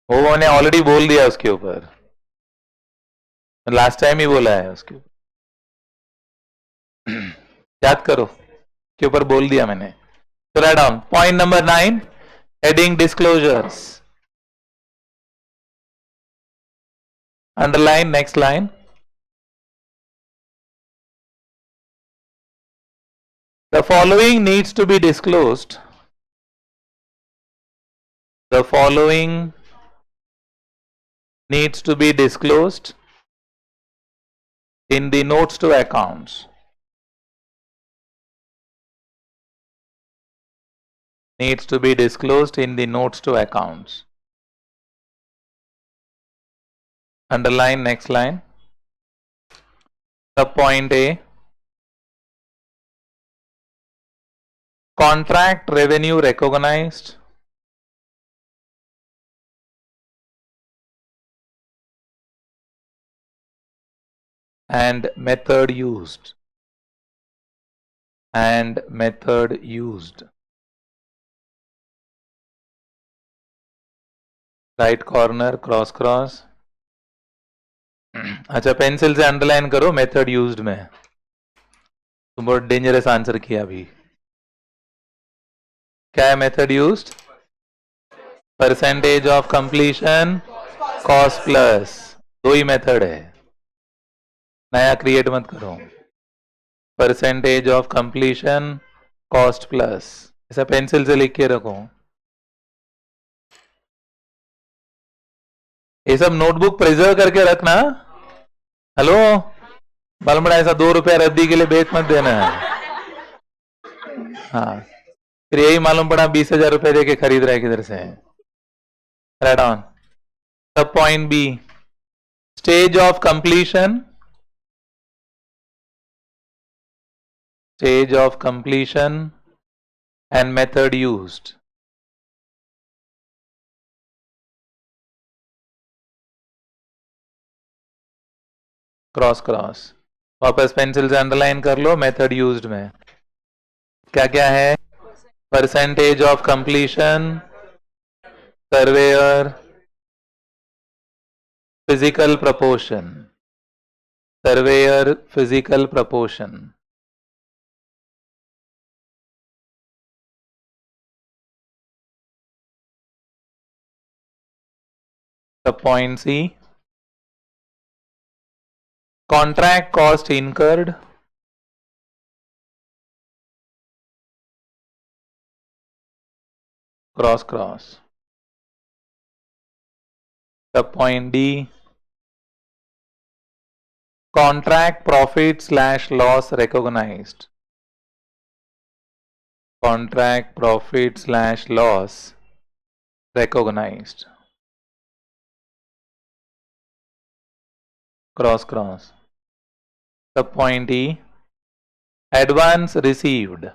A: वो मैंने ऑलरेडी बोल दिया उसके ऊपर, लास्ट टाइम ही बोला है उसके ऊपर. याद करो, के ऊपर बोल दिया मैंने. तो write down point number 9, heading disclosures. Underline next line. The following needs to be disclosed. The following needs to be disclosed in the notes to accounts. Needs to be disclosed in the notes to accounts. Underline next line. Subpoint A. Contract revenue recognized and method used. And method used. Right corner cross cross. अच्छा, pencil से underline करो method used में. तुम बहुत dangerous answer किया अभी. क्या है method used? Percentage of completion, cost plus. दो ही मेथड है, नया क्रिएट मत करो. Percentage of completion, cost plus. ऐसा पेंसिल से लिख के रखो. ये सब नोटबुक प्रिजर्व करके रखना. हेलो, मालूम पड़ा ऐसा 2 रुपया रद्दी के लिए बेच मत देना है. हाँ, फिर यही मालूम पड़ा 20,000 रुपए देके खरीद रहा है किधर से. Right on. Sub point B, stage of completion. Stage of completion and method used. Cross cross. वापस पेंसिल से अंडरलाइन कर लो मेथड यूज्ड में. क्या क्या है? Percentage of completion, surveyor, physical proportion. Surveyor physical proportion. Sub point C, contract cost incurred, cross cross. Sub point D, contract profit / loss recognized. Contract profit / loss recognized. Cross cross. Sub point E, advance received.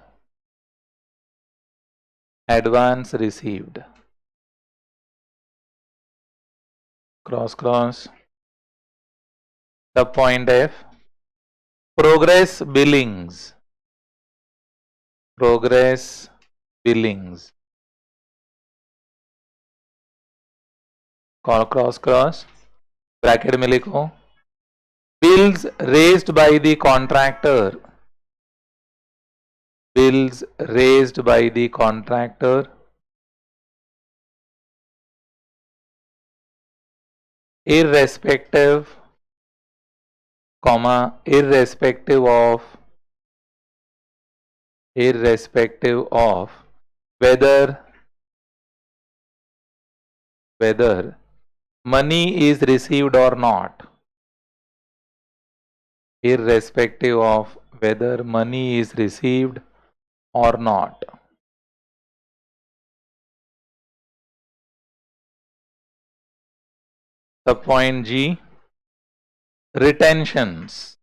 A: Advance received. Cross cross. Sub point F, progress billings. Progress billings. Cross cross. Bracket में लिखो, bills raised by the contractor. Bills raised by the contractor irrespective of whether money is received or not. Irrespective of whether money is received or not. Sub point G, retentions.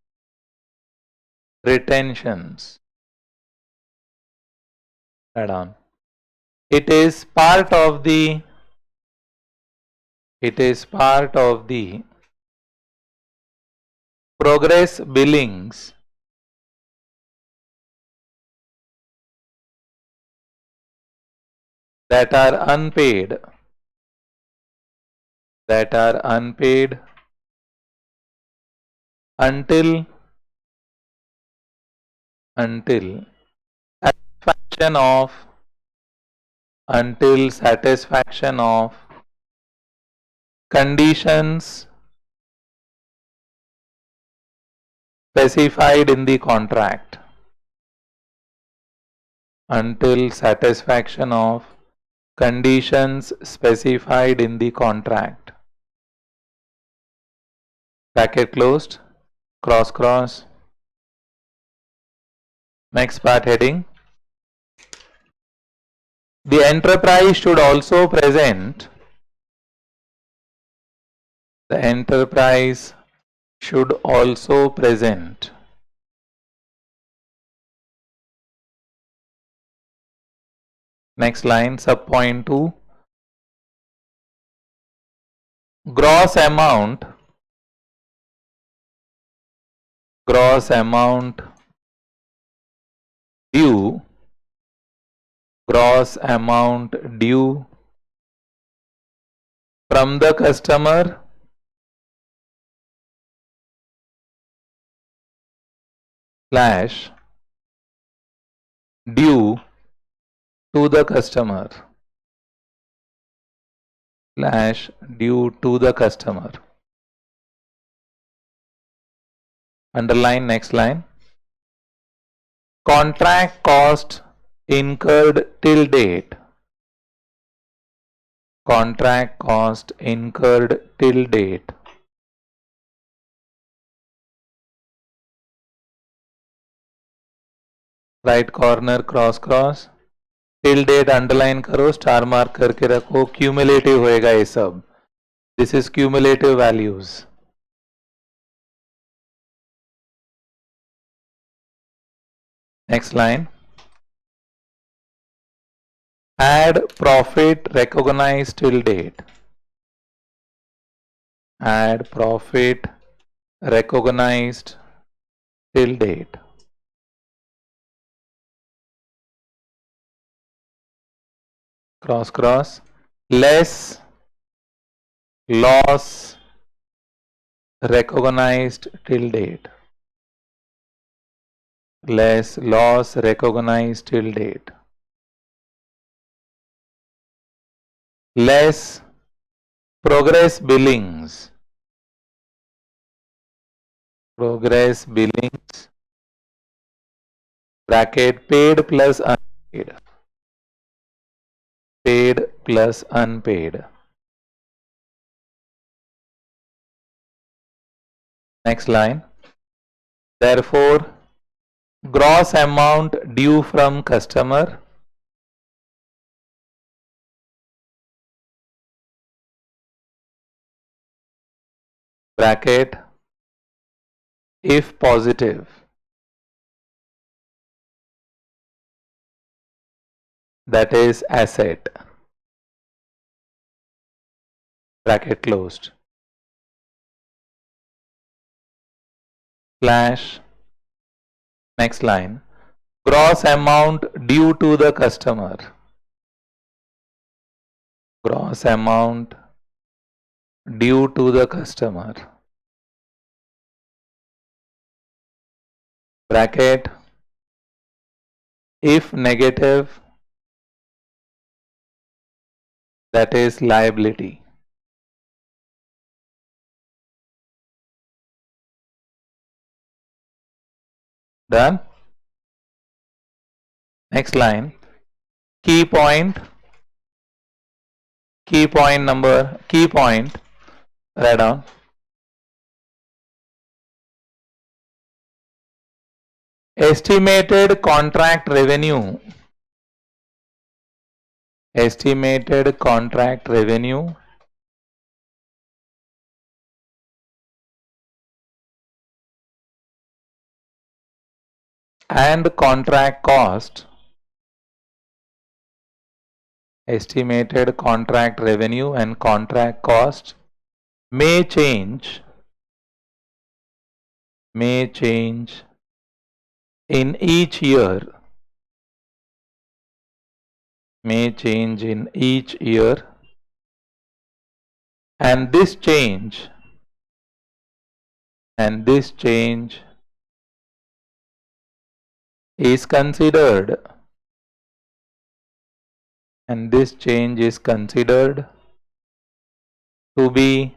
A: Retentions. Add on. It is part of the progress billings that are unpaid until satisfaction of conditions specified in the contract. Until satisfaction of conditions specified in the contract. Bracket closed. Cross cross. Next part heading. The enterprise should also present. The enterprise should also present next line, sub point 2. Gross amount due from the customer slash due to the customer slash due to the customer. Underline next line. Contract cost incurred till date. Contract cost incurred till date. Right corner cross cross till date underline करो star mark करके रखो cumulative होएगा ये सब this is cumulative values next line add profit recognized till date add profit recognized till date cross cross less loss recognized till date less loss recognized till date less progress billings bracket paid plus unpaid next line therefore gross amount due from customer bracket if positive that is asset bracket closed slash next line gross amount due to the customer gross amount due to the customer bracket if negative that is liability done next line key point write down estimated contract revenue and contract cost estimated contract revenue and contract cost may change in each year, and this change is considered to be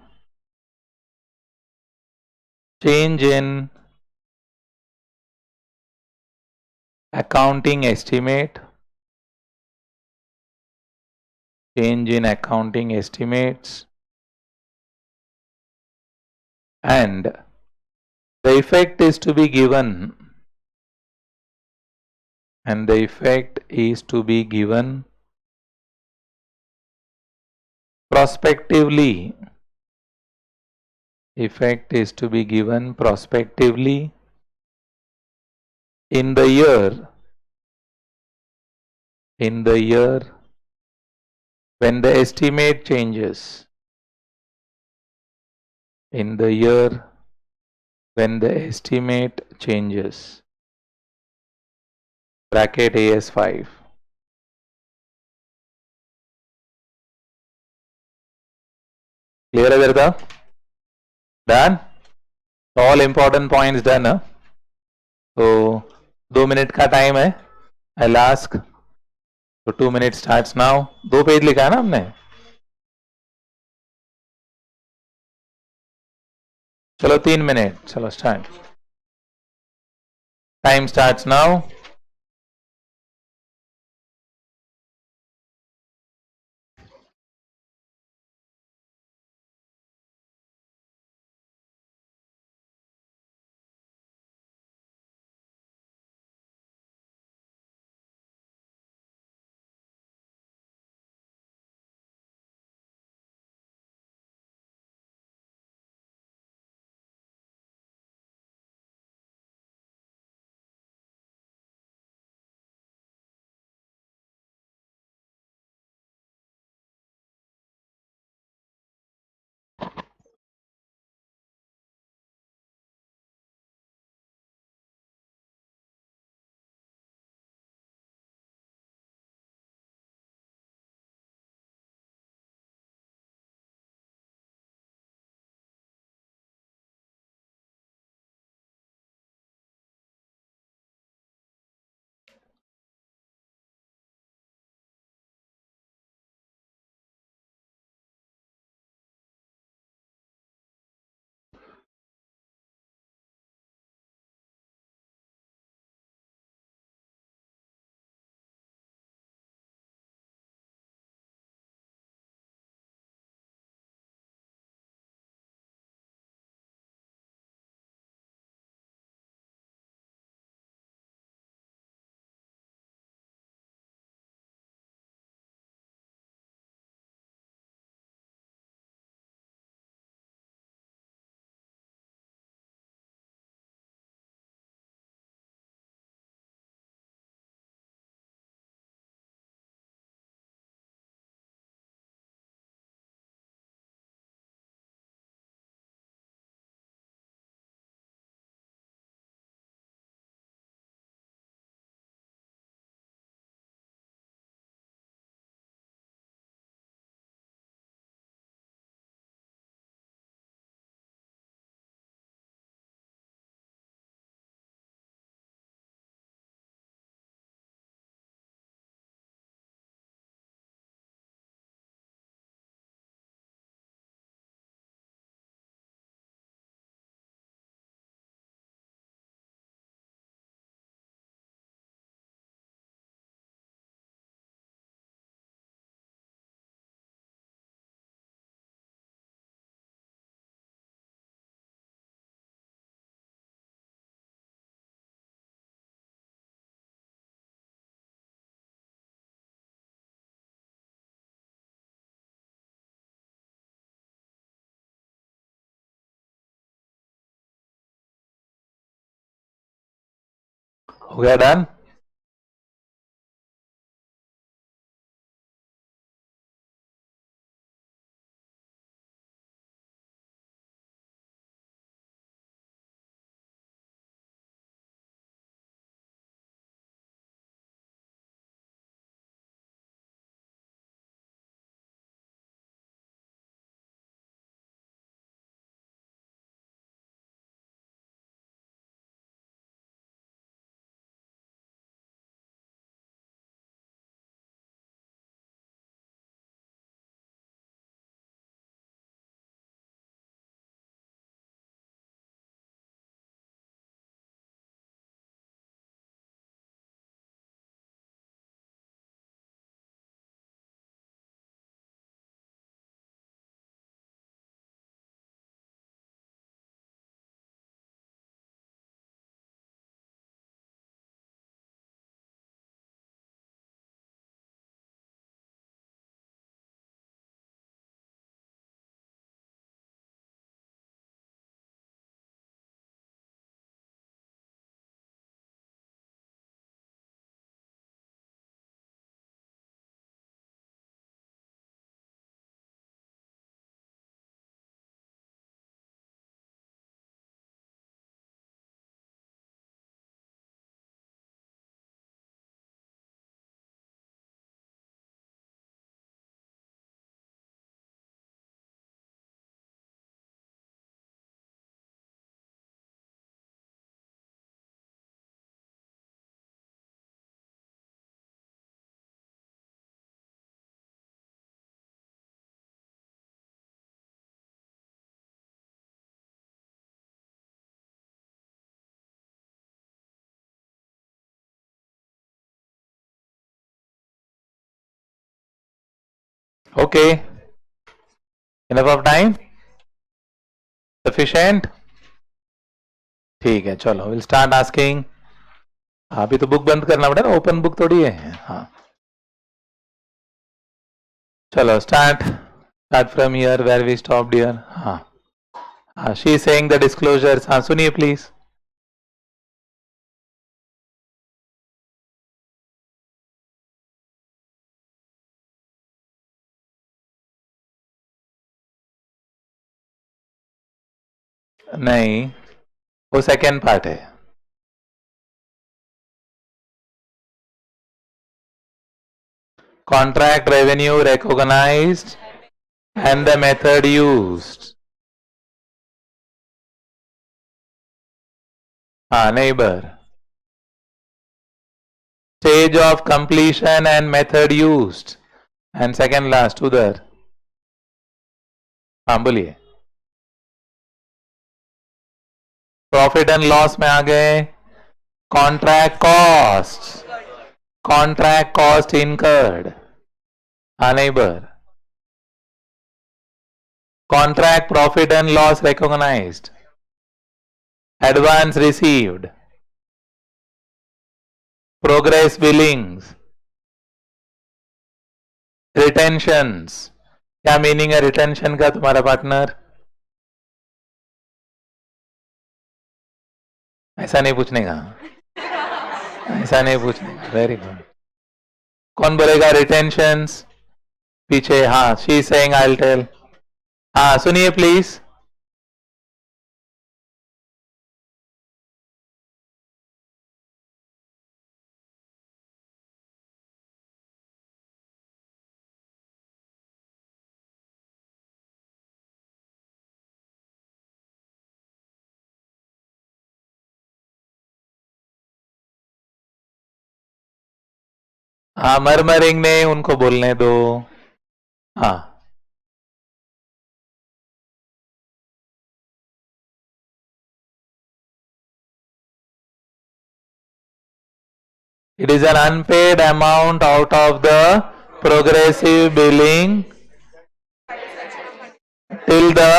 A: change in accounting estimate, change in accounting estimates, and the effect is to be given prospectively. Effect is to be given prospectively in the year when the estimate changes. In the year when the estimate changes. Bracket AS5. Clear है वेरदा? Done? All important points done. Huh? So 2 minute का time है. I'll ask. So 2 minutes starts now. 2 page लिखा है ना हमने? चलो 3 minute. चलो start. Time starts now. हो गया done? Okay, enough of time, sufficient, ठीक है, चलो विल स्टार्ट आस्किंग। अभी तो बुक बंद करना पड़ेगा, ओपन बुक थोड़ी है। हाँ चलो start from here where we stop dear. हाँ she is saying the disclosures. हाँ सुनिए प्लीज। नहीं, वो सेकेंड पार्ट है। Contract revenue recognized and the method used. Neighbor. Stage of completion and method used. And second last, उधर। हाँ बोलिए। Profit and loss में आ गए। Contract cost, contract cost incurred. हाँ neighbor. Contract profit and loss recognized. Advance received. Progress billings. Retentions. क्या meaning है retention का तुम्हारा पार्टनर? ऐसा नहीं पूछने का, ऐसा नहीं पूछने का। Very good. कौन बोलेगा रिटेंशंस? पीछे। हाँ she saying I will tell. हाँ सुनिए प्लीज। हाँ मरमरिंग ने उनको बोलने दो। हाँ it is an unpaid amount out of the progressive billing till the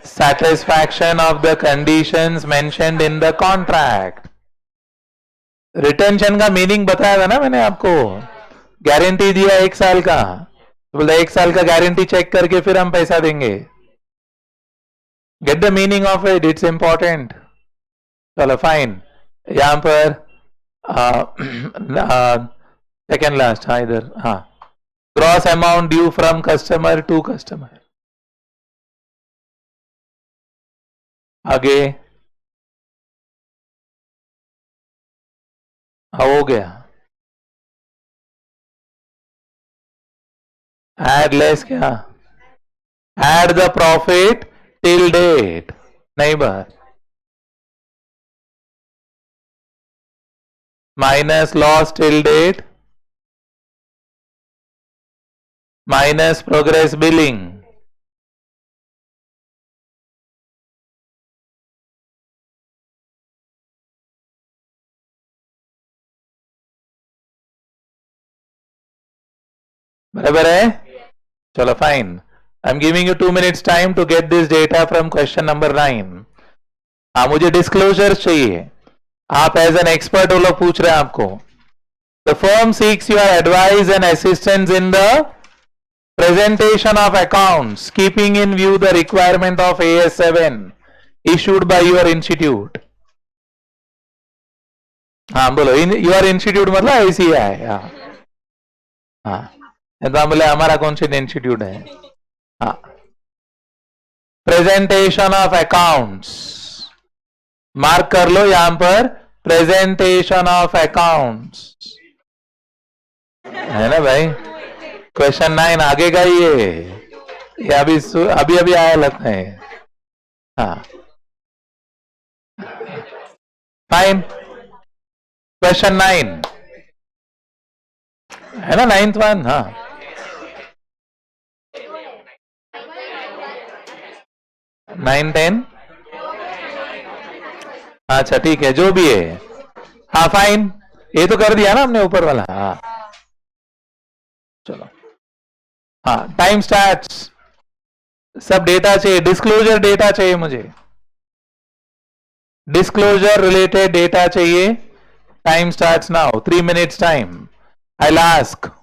A: satisfaction of the conditions mentioned in the contract. Retention का मीनिंग बताया था ना मैंने आपको। गारंटी दिया 1 साल का, तो बोला 1 साल का गारंटी चेक करके फिर हम पैसा देंगे। Get the meaning of it, it's important. चलो फाइन। यहां पर सेकेंड लास्ट। हाँ इधर। हाँ gross amount due from customer to customer. आगे हो गया। एड लेस क्या? Add the profit till date. नहीं बात। Minus loss till date minus progress billing. बराबर है? चलो fine. I am giving you 2 minutes time to get this data from question number 9। हाँ मुझे डिस्क्लोजर चाहिए। आप एज एन एक्सपर्ट वो लोग पूछ रहे हैं आपको। The firm seeks your advice and assistance in the presentation of accounts keeping in view the requirement of AS7 issued by your institute। हाँ बोलो। योर इंस्टीट्यूट मतलब ऐसी है। हाँ तो बोले हमारा कौन सा इंस्टीट्यूट है? हाँ प्रेजेंटेशन ऑफ अकाउंट्स मार्क कर लो यहां पर। प्रेजेंटेशन ऑफ अकाउंट्स है ना भाई। क्वेश्चन 9 आगे का ही है ये। अभी अभी अभी आया लगता है। हाँ फाइन। क्वेश्चन 9 है ना, 9th वन। हाँ 9, 10। अच्छा ठीक है जो भी है। हाँ फाइन। ये तो कर दिया ना हमने ऊपर वाला। हाँ चलो हाँ, टाइम स्टार्ट्स, सब डेटा चाहिए, डिस्क्लोजर डेटा चाहिए मुझे, डिस्क्लोजर रिलेटेड डेटा चाहिए. Time starts now, 3 minutes time. I ask.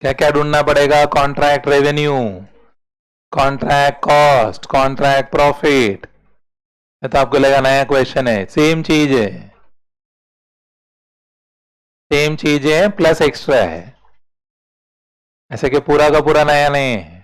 A: क्या क्या ढूंढना पड़ेगा? Contract revenue, contract cost, contract profit. तो आपको लगा नया क्वेश्चन है, सेम चीज है, सेम चीज है प्लस एक्स्ट्रा है, ऐसे कि पूरा का पूरा नया नहीं है.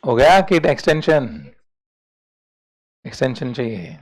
A: हो गया कि एक्सटेंशन, एक्सटेंशन चाहिए?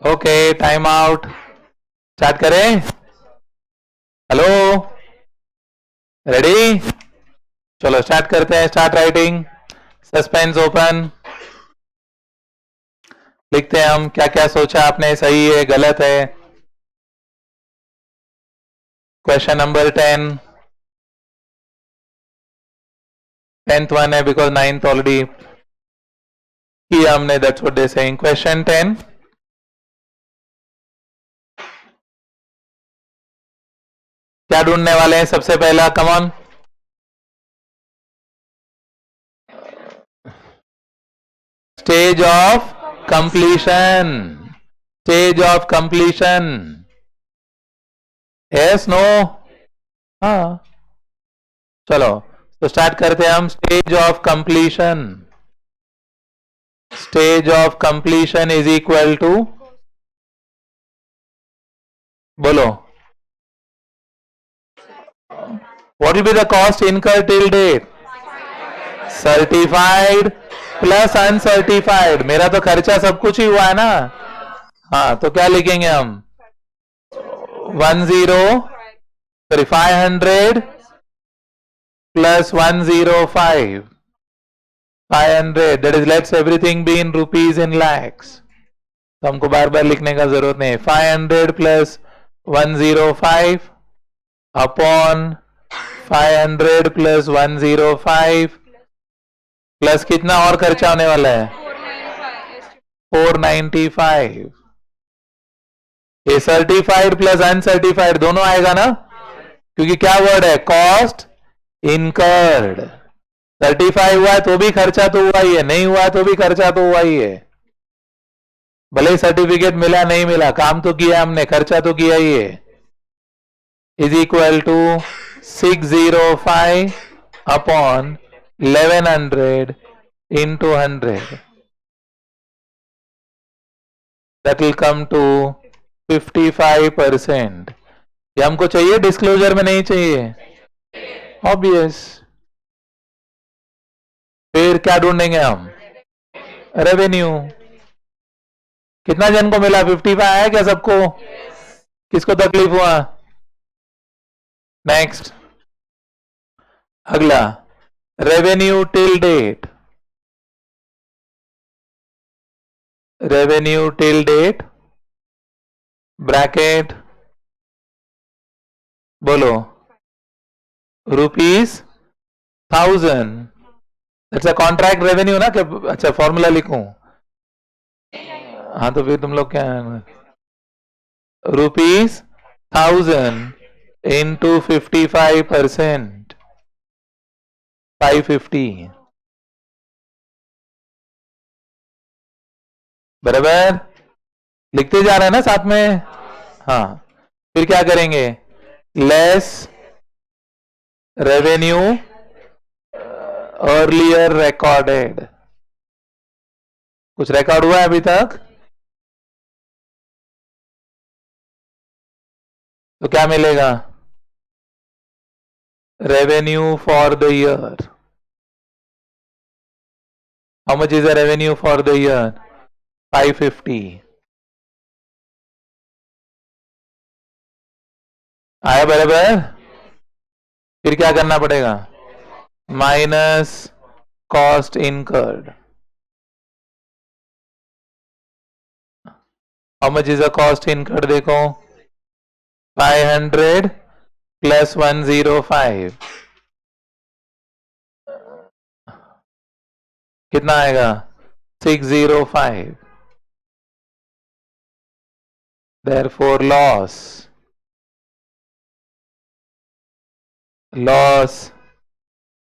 A: Okay, time out. स्टार्ट करें? Hello, ready? चलो स्टार्ट करते हैं। Start writing. Suspense open. लिखते हैं हम क्या क्या सोचा आपने, सही है गलत है। क्वेश्चन नंबर 10, 10th वन है बिकॉज 9th ऑलरेडी किया हमने, that's what they saying. Question 10, क्या ढूंढने वाले हैं सबसे पहला? Come on. Stage of completion. Stage of completion. Yes, no? हाँ, चलो तो स्टार्ट करते हैं हम। Stage of completion. Stage of completion is equal to, बोलो, what will be the cost incurred till date? Certified plus uncertified. मेरा तो खर्चा सब कुछ ही हुआ है ना। हाँ, तो क्या लिखेंगे हम? 500 plus 105, 500, that is, let's everything be in rupees in lakhs, तो हमको बार बार लिखने का जरूरत नहीं है। 500 plus 105 अपॉन 500 plus 105 प्लस कितना और खर्चा होने वाला है? 495। ये सर्टिफाइड प्लस अनसर्टिफाइड दोनों आएगा ना, क्योंकि क्या वर्ड है? Cost incurred. सर्टिफाई हुआ है तो भी खर्चा तो हुआ ही है, नहीं हुआ है तो भी खर्चा तो हुआ ही है। भले ही सर्टिफिकेट मिला नहीं मिला, काम तो किया हमने, खर्चा तो किया ही है। Is equal to 605 upon 1100 into 100, that will come to 55%। ये हमको चाहिए, डिस्क्लोजर में नहीं चाहिए, ऑब्वियस। फिर क्या ढूंढेंगे हम? रेवेन्यू। कितना जन को मिला? 55 है क्या सबको? किसको तकलीफ हुआ? नेक्स्ट, अगला, revenue till date. Revenue till date bracket, बोलो, ₹1000। अच्छा, कॉन्ट्रैक्ट रेवेन्यू ना? क्या? अच्छा, फॉर्मूला लिखूं? हाँ, तो फिर तुम लोग क्या, ₹1000 इंटू 55%, 550, बराबर। लिखते जा रहे हैं ना साथ में? हाँ, फिर क्या करेंगे? Less revenue earlier recorded. कुछ रिकॉर्ड हुआ है अभी तक? तो क्या मिलेगा? Revenue for the year. How much is the revenue for the year? 550। आया बराबर? फिर क्या करना पड़ेगा? Minus cost incurred. How much is the cost incurred? देखो, 500 प्लस 105 कितना आएगा? 605। Therefore लॉस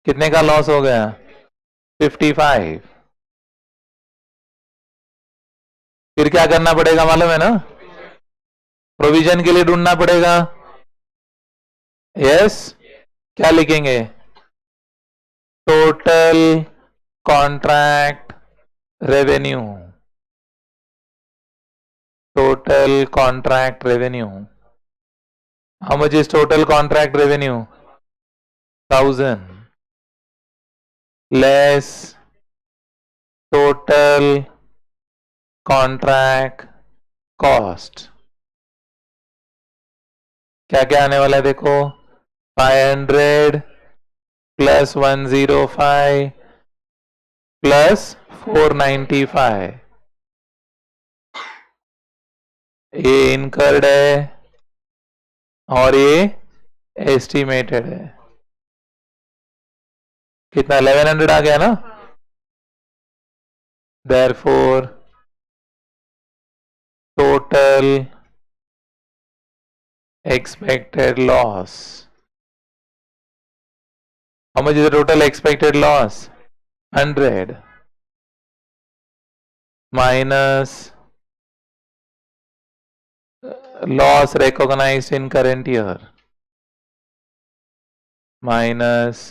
A: कितने का लॉस हो गया? 55। फिर क्या करना पड़ेगा मालूम है ना? प्रोविजन के लिए ढूंढना पड़ेगा। यस, क्या लिखेंगे? Total contract revenue. Total contract revenue. How much is total contract revenue? 1000 less total contract cost क्या क्या आने वाला है देखो, 500 प्लस 105 प्लस 495, ये इनकर्ड है और ये एस्टिमेटेड है। कितना 1100 आ गया ना, therefore total expected loss, how much is the total expected loss? 100 minus loss recognized in current year minus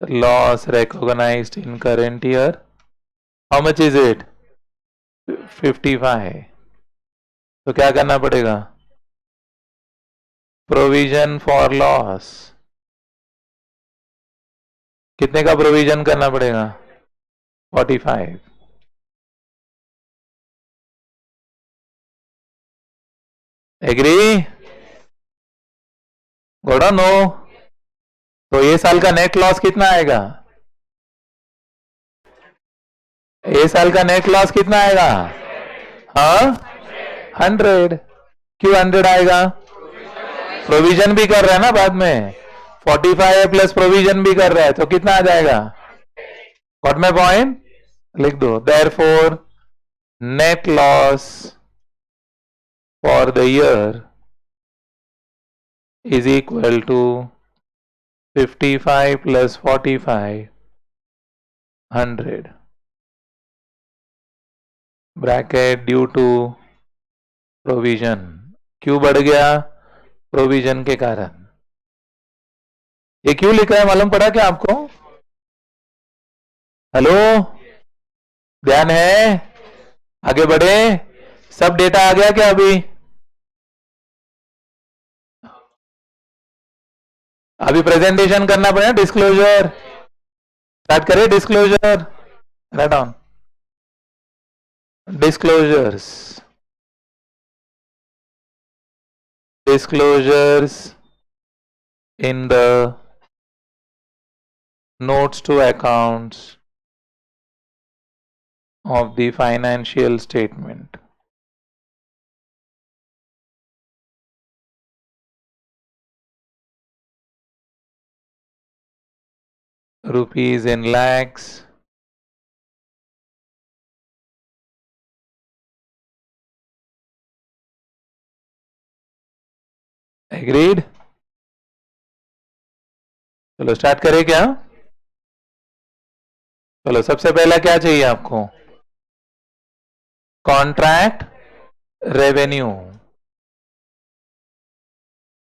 A: loss recognized in current year, how much is it? 55। तो क्या करना पड़ेगा, प्रोविजन फॉर लॉस, कितने का प्रोविजन करना पड़ेगा, 45। Agree, गोड़ा no. तो ये साल का नेट लॉस कितना आएगा, ये साल का नेट लॉस कितना आएगा, हाँ 100। क्यों 100 आएगा, प्रोविजन भी कर रहा है ना बाद में, 45 है प्लस प्रोविजन भी कर रहा है, तो कितना आ जाएगा, गॉट माय पॉइंट, लिख दो। Therefore net loss for the year is equal to 55 plus 45 100 bracket due to provision. क्यों बढ़ गया, प्रोविजन के कारण। ये क्यों लिखा है मालूम पड़ा क्या आपको, हेलो ध्यान है, आगे बढ़े, सब डेटा आ गया क्या अभी प्रेजेंटेशन करना पड़ेगा, डिस्क्लोजर स्टार्ट करें, disclosure right on, disclosures in the notes to accounts of the financial statement. Rupees in lakhs, एग्रीड। चलो स्टार्ट करें क्या, चलो सबसे पहला क्या चाहिए आपको, contract revenue,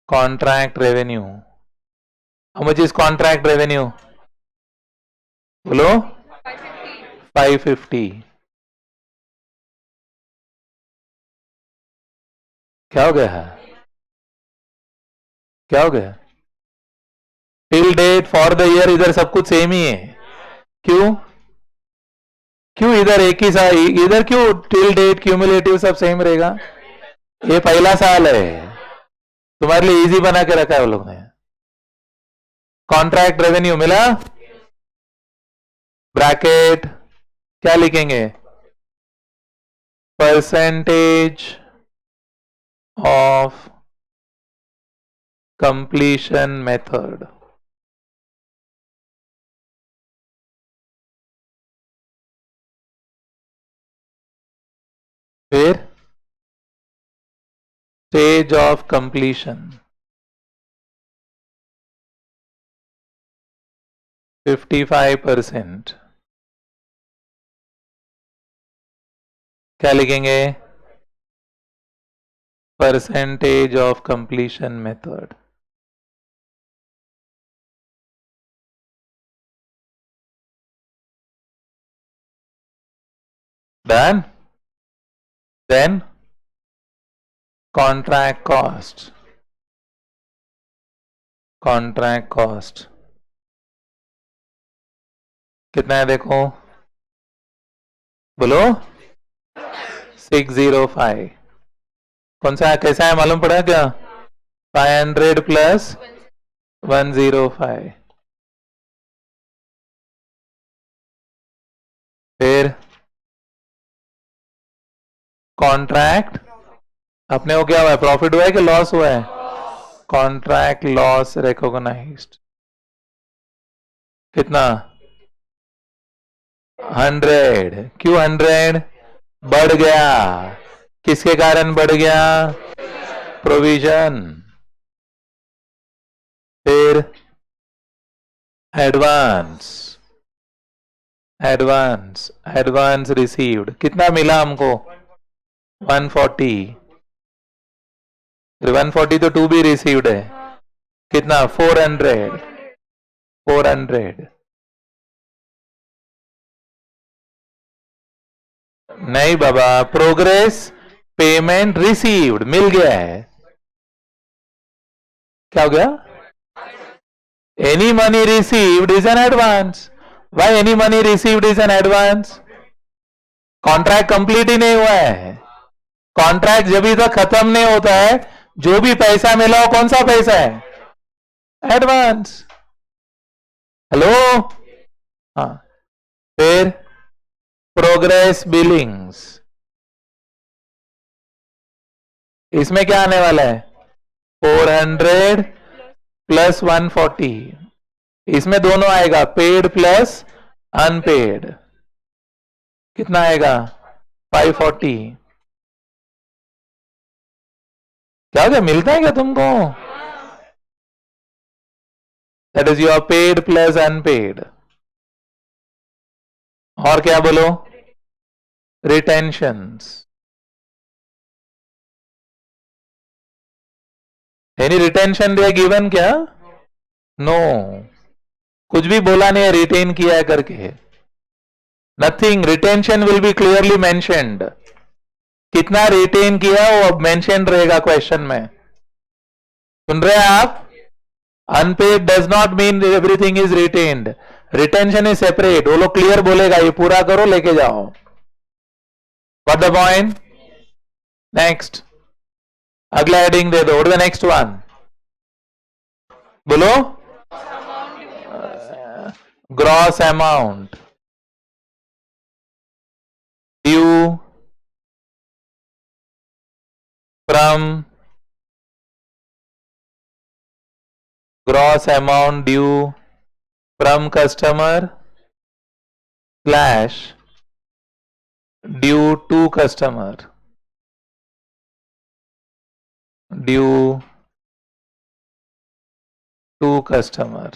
A: contract revenue, how much is contract revenue, बोलो 550। क्या हो गया है, क्या हो गया, till date for the year इधर सब कुछ सेम ही है, क्यों क्यों इधर एक ही साल, इधर क्यों टिल डेट क्यूमुलेटिव सब सेम रहेगा, ये पहला साल है, तुम्हारे लिए इजी बना के रखा है वो लोग ने। कॉन्ट्रैक्ट रेवेन्यू मिला, ब्रैकेट क्या लिखेंगे, परसेंटेज ऑफ कंप्लीशन मेथड, फिर स्टेज ऑफ कंप्लीशन 55%, क्या लिखेंगे, percentage of completion method, done. Then contract cost, contract cost कितना है देखो, बोलो 605. कौन सा कैसा है मालूम पड़ा क्या? 500 प्लस 105. फिर कॉन्ट्रैक्ट अपने को क्या हुआ है? प्रॉफिट हुआ है कि लॉस हुआ है? Contract loss recognized. कितना? 100. क्यों 100? बढ़ गया. किसके कारण बढ़ गया? प्रोविजन. फिर एडवांस. Advance advance received. कितना मिला हमको? 140. 140 तो टू बी रिसीव्ड है. कितना? 400. 400. नहीं बाबा, प्रोग्रेस पेमेंट रिसीव्ड मिल गया है. क्या हो गया? Any money received is an advance. Why any money received is an advance? Contract complete ही नहीं हुआ है. कॉन्ट्रैक्ट जब तक खत्म नहीं होता है, जो भी पैसा मिला वो कौन सा पैसा है? एडवांस. हेलो. हाँ. फिर प्रोग्रेस बिलिंग्स. इसमें क्या आने वाला है? 400 प्लस 140. इसमें दोनों आएगा, पेड प्लस अनपेड. कितना आएगा? 540. क्या हो गया? मिलता है क्या तुमको? That is your paid plus unpaid. और क्या बोलो? Retentions. Any retention they given क्या? नो. कुछ भी बोला नहीं है रिटेन किया है करके. Nothing. Retention will be clearly mentioned. कितना रिटेन किया वो अब मेंशन रहेगा क्वेश्चन में. सुन रहे हैं आप? Unpaid does not mean everything is retained. Retention is separate. वो लोग क्लियर बोलेगा ये पूरा करो लेके जाओ. Got the point? नेक्स्ट. अगला हेडिंग दे दो. What is the next one? बोलो. Gross amount due from. Gross amount due from customer slash due to customer. Due to customer.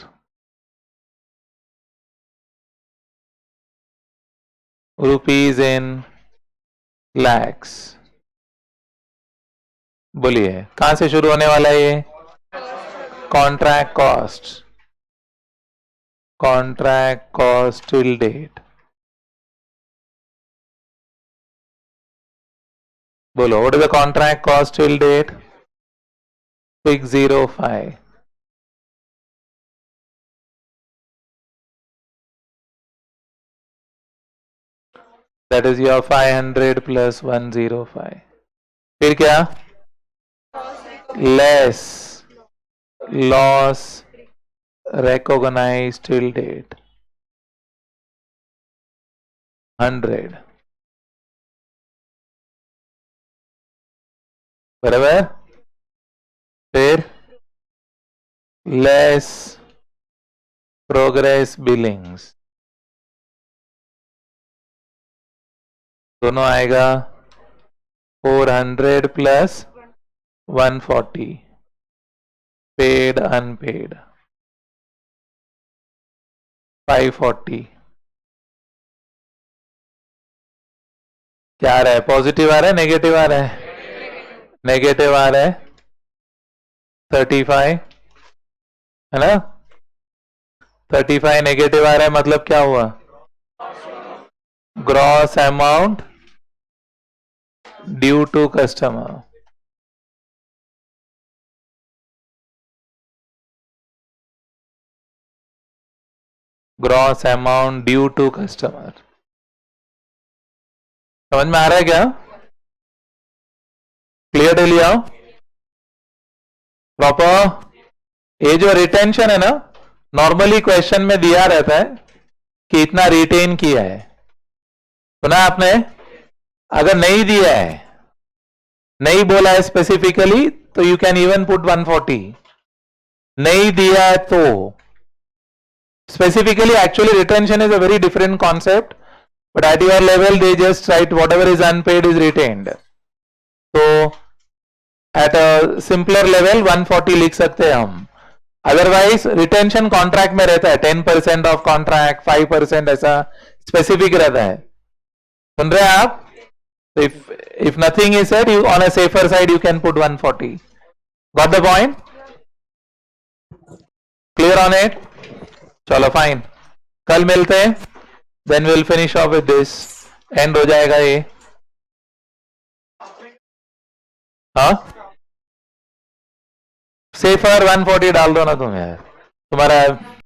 A: Rupees in lakhs. बोलिए कहां से शुरू होने वाला है ये? Contract cost. Contract cost till date. बोलो what is the contract cost till date? 605. That is your 500 plus 105. फिर क्या? Less loss recognized till date 100. बराबर. फिर लेस प्रोग्रेस बिलिंग्स. दोनों आएगा 400 प्लस 140. Paid unpaid 540. क्या आ रहा है? पॉजिटिव आ रहा है नेगेटिव आ रहा है? नेगेटिव आ रहा है. 35 है ना? 35 नेगेटिव आ रहा है मतलब क्या हुआ? Gross amount due to customer. Gross amount due to customer. समझ में आ रहा है क्या? क्लियर है लिया प्रॉपर। ये जो रिटेंशन है ना, नॉर्मली क्वेश्चन में दिया रहता है कि इतना रिटेन किया है, सुना आपने? अगर नहीं दिया है, नहीं बोला है स्पेसिफिकली, तो यू कैन इवन पुट 140। नहीं दिया है तो specifically, actually retention is a very different concept, but at your level they just write whatever is unpaid is retained. So at a simpler level 140 लिख सकते हैं हम। अदरवाइज रिटेंशन कॉन्ट्रैक्ट में रहता है 10% ऑफ कॉन्ट्रैक्ट, 5% ऐसा स्पेसिफिक रहता है। सुन रहे हैं आप? if nothing is said, you on a safer side you can put 140. Got the point? Clear on it? चलो फाइन, कल मिलते हैं, then will finish off with this, end हो जाएगा ये। हाँ, सेफर 140 डाल दो ना तुम यार, तुम्हारा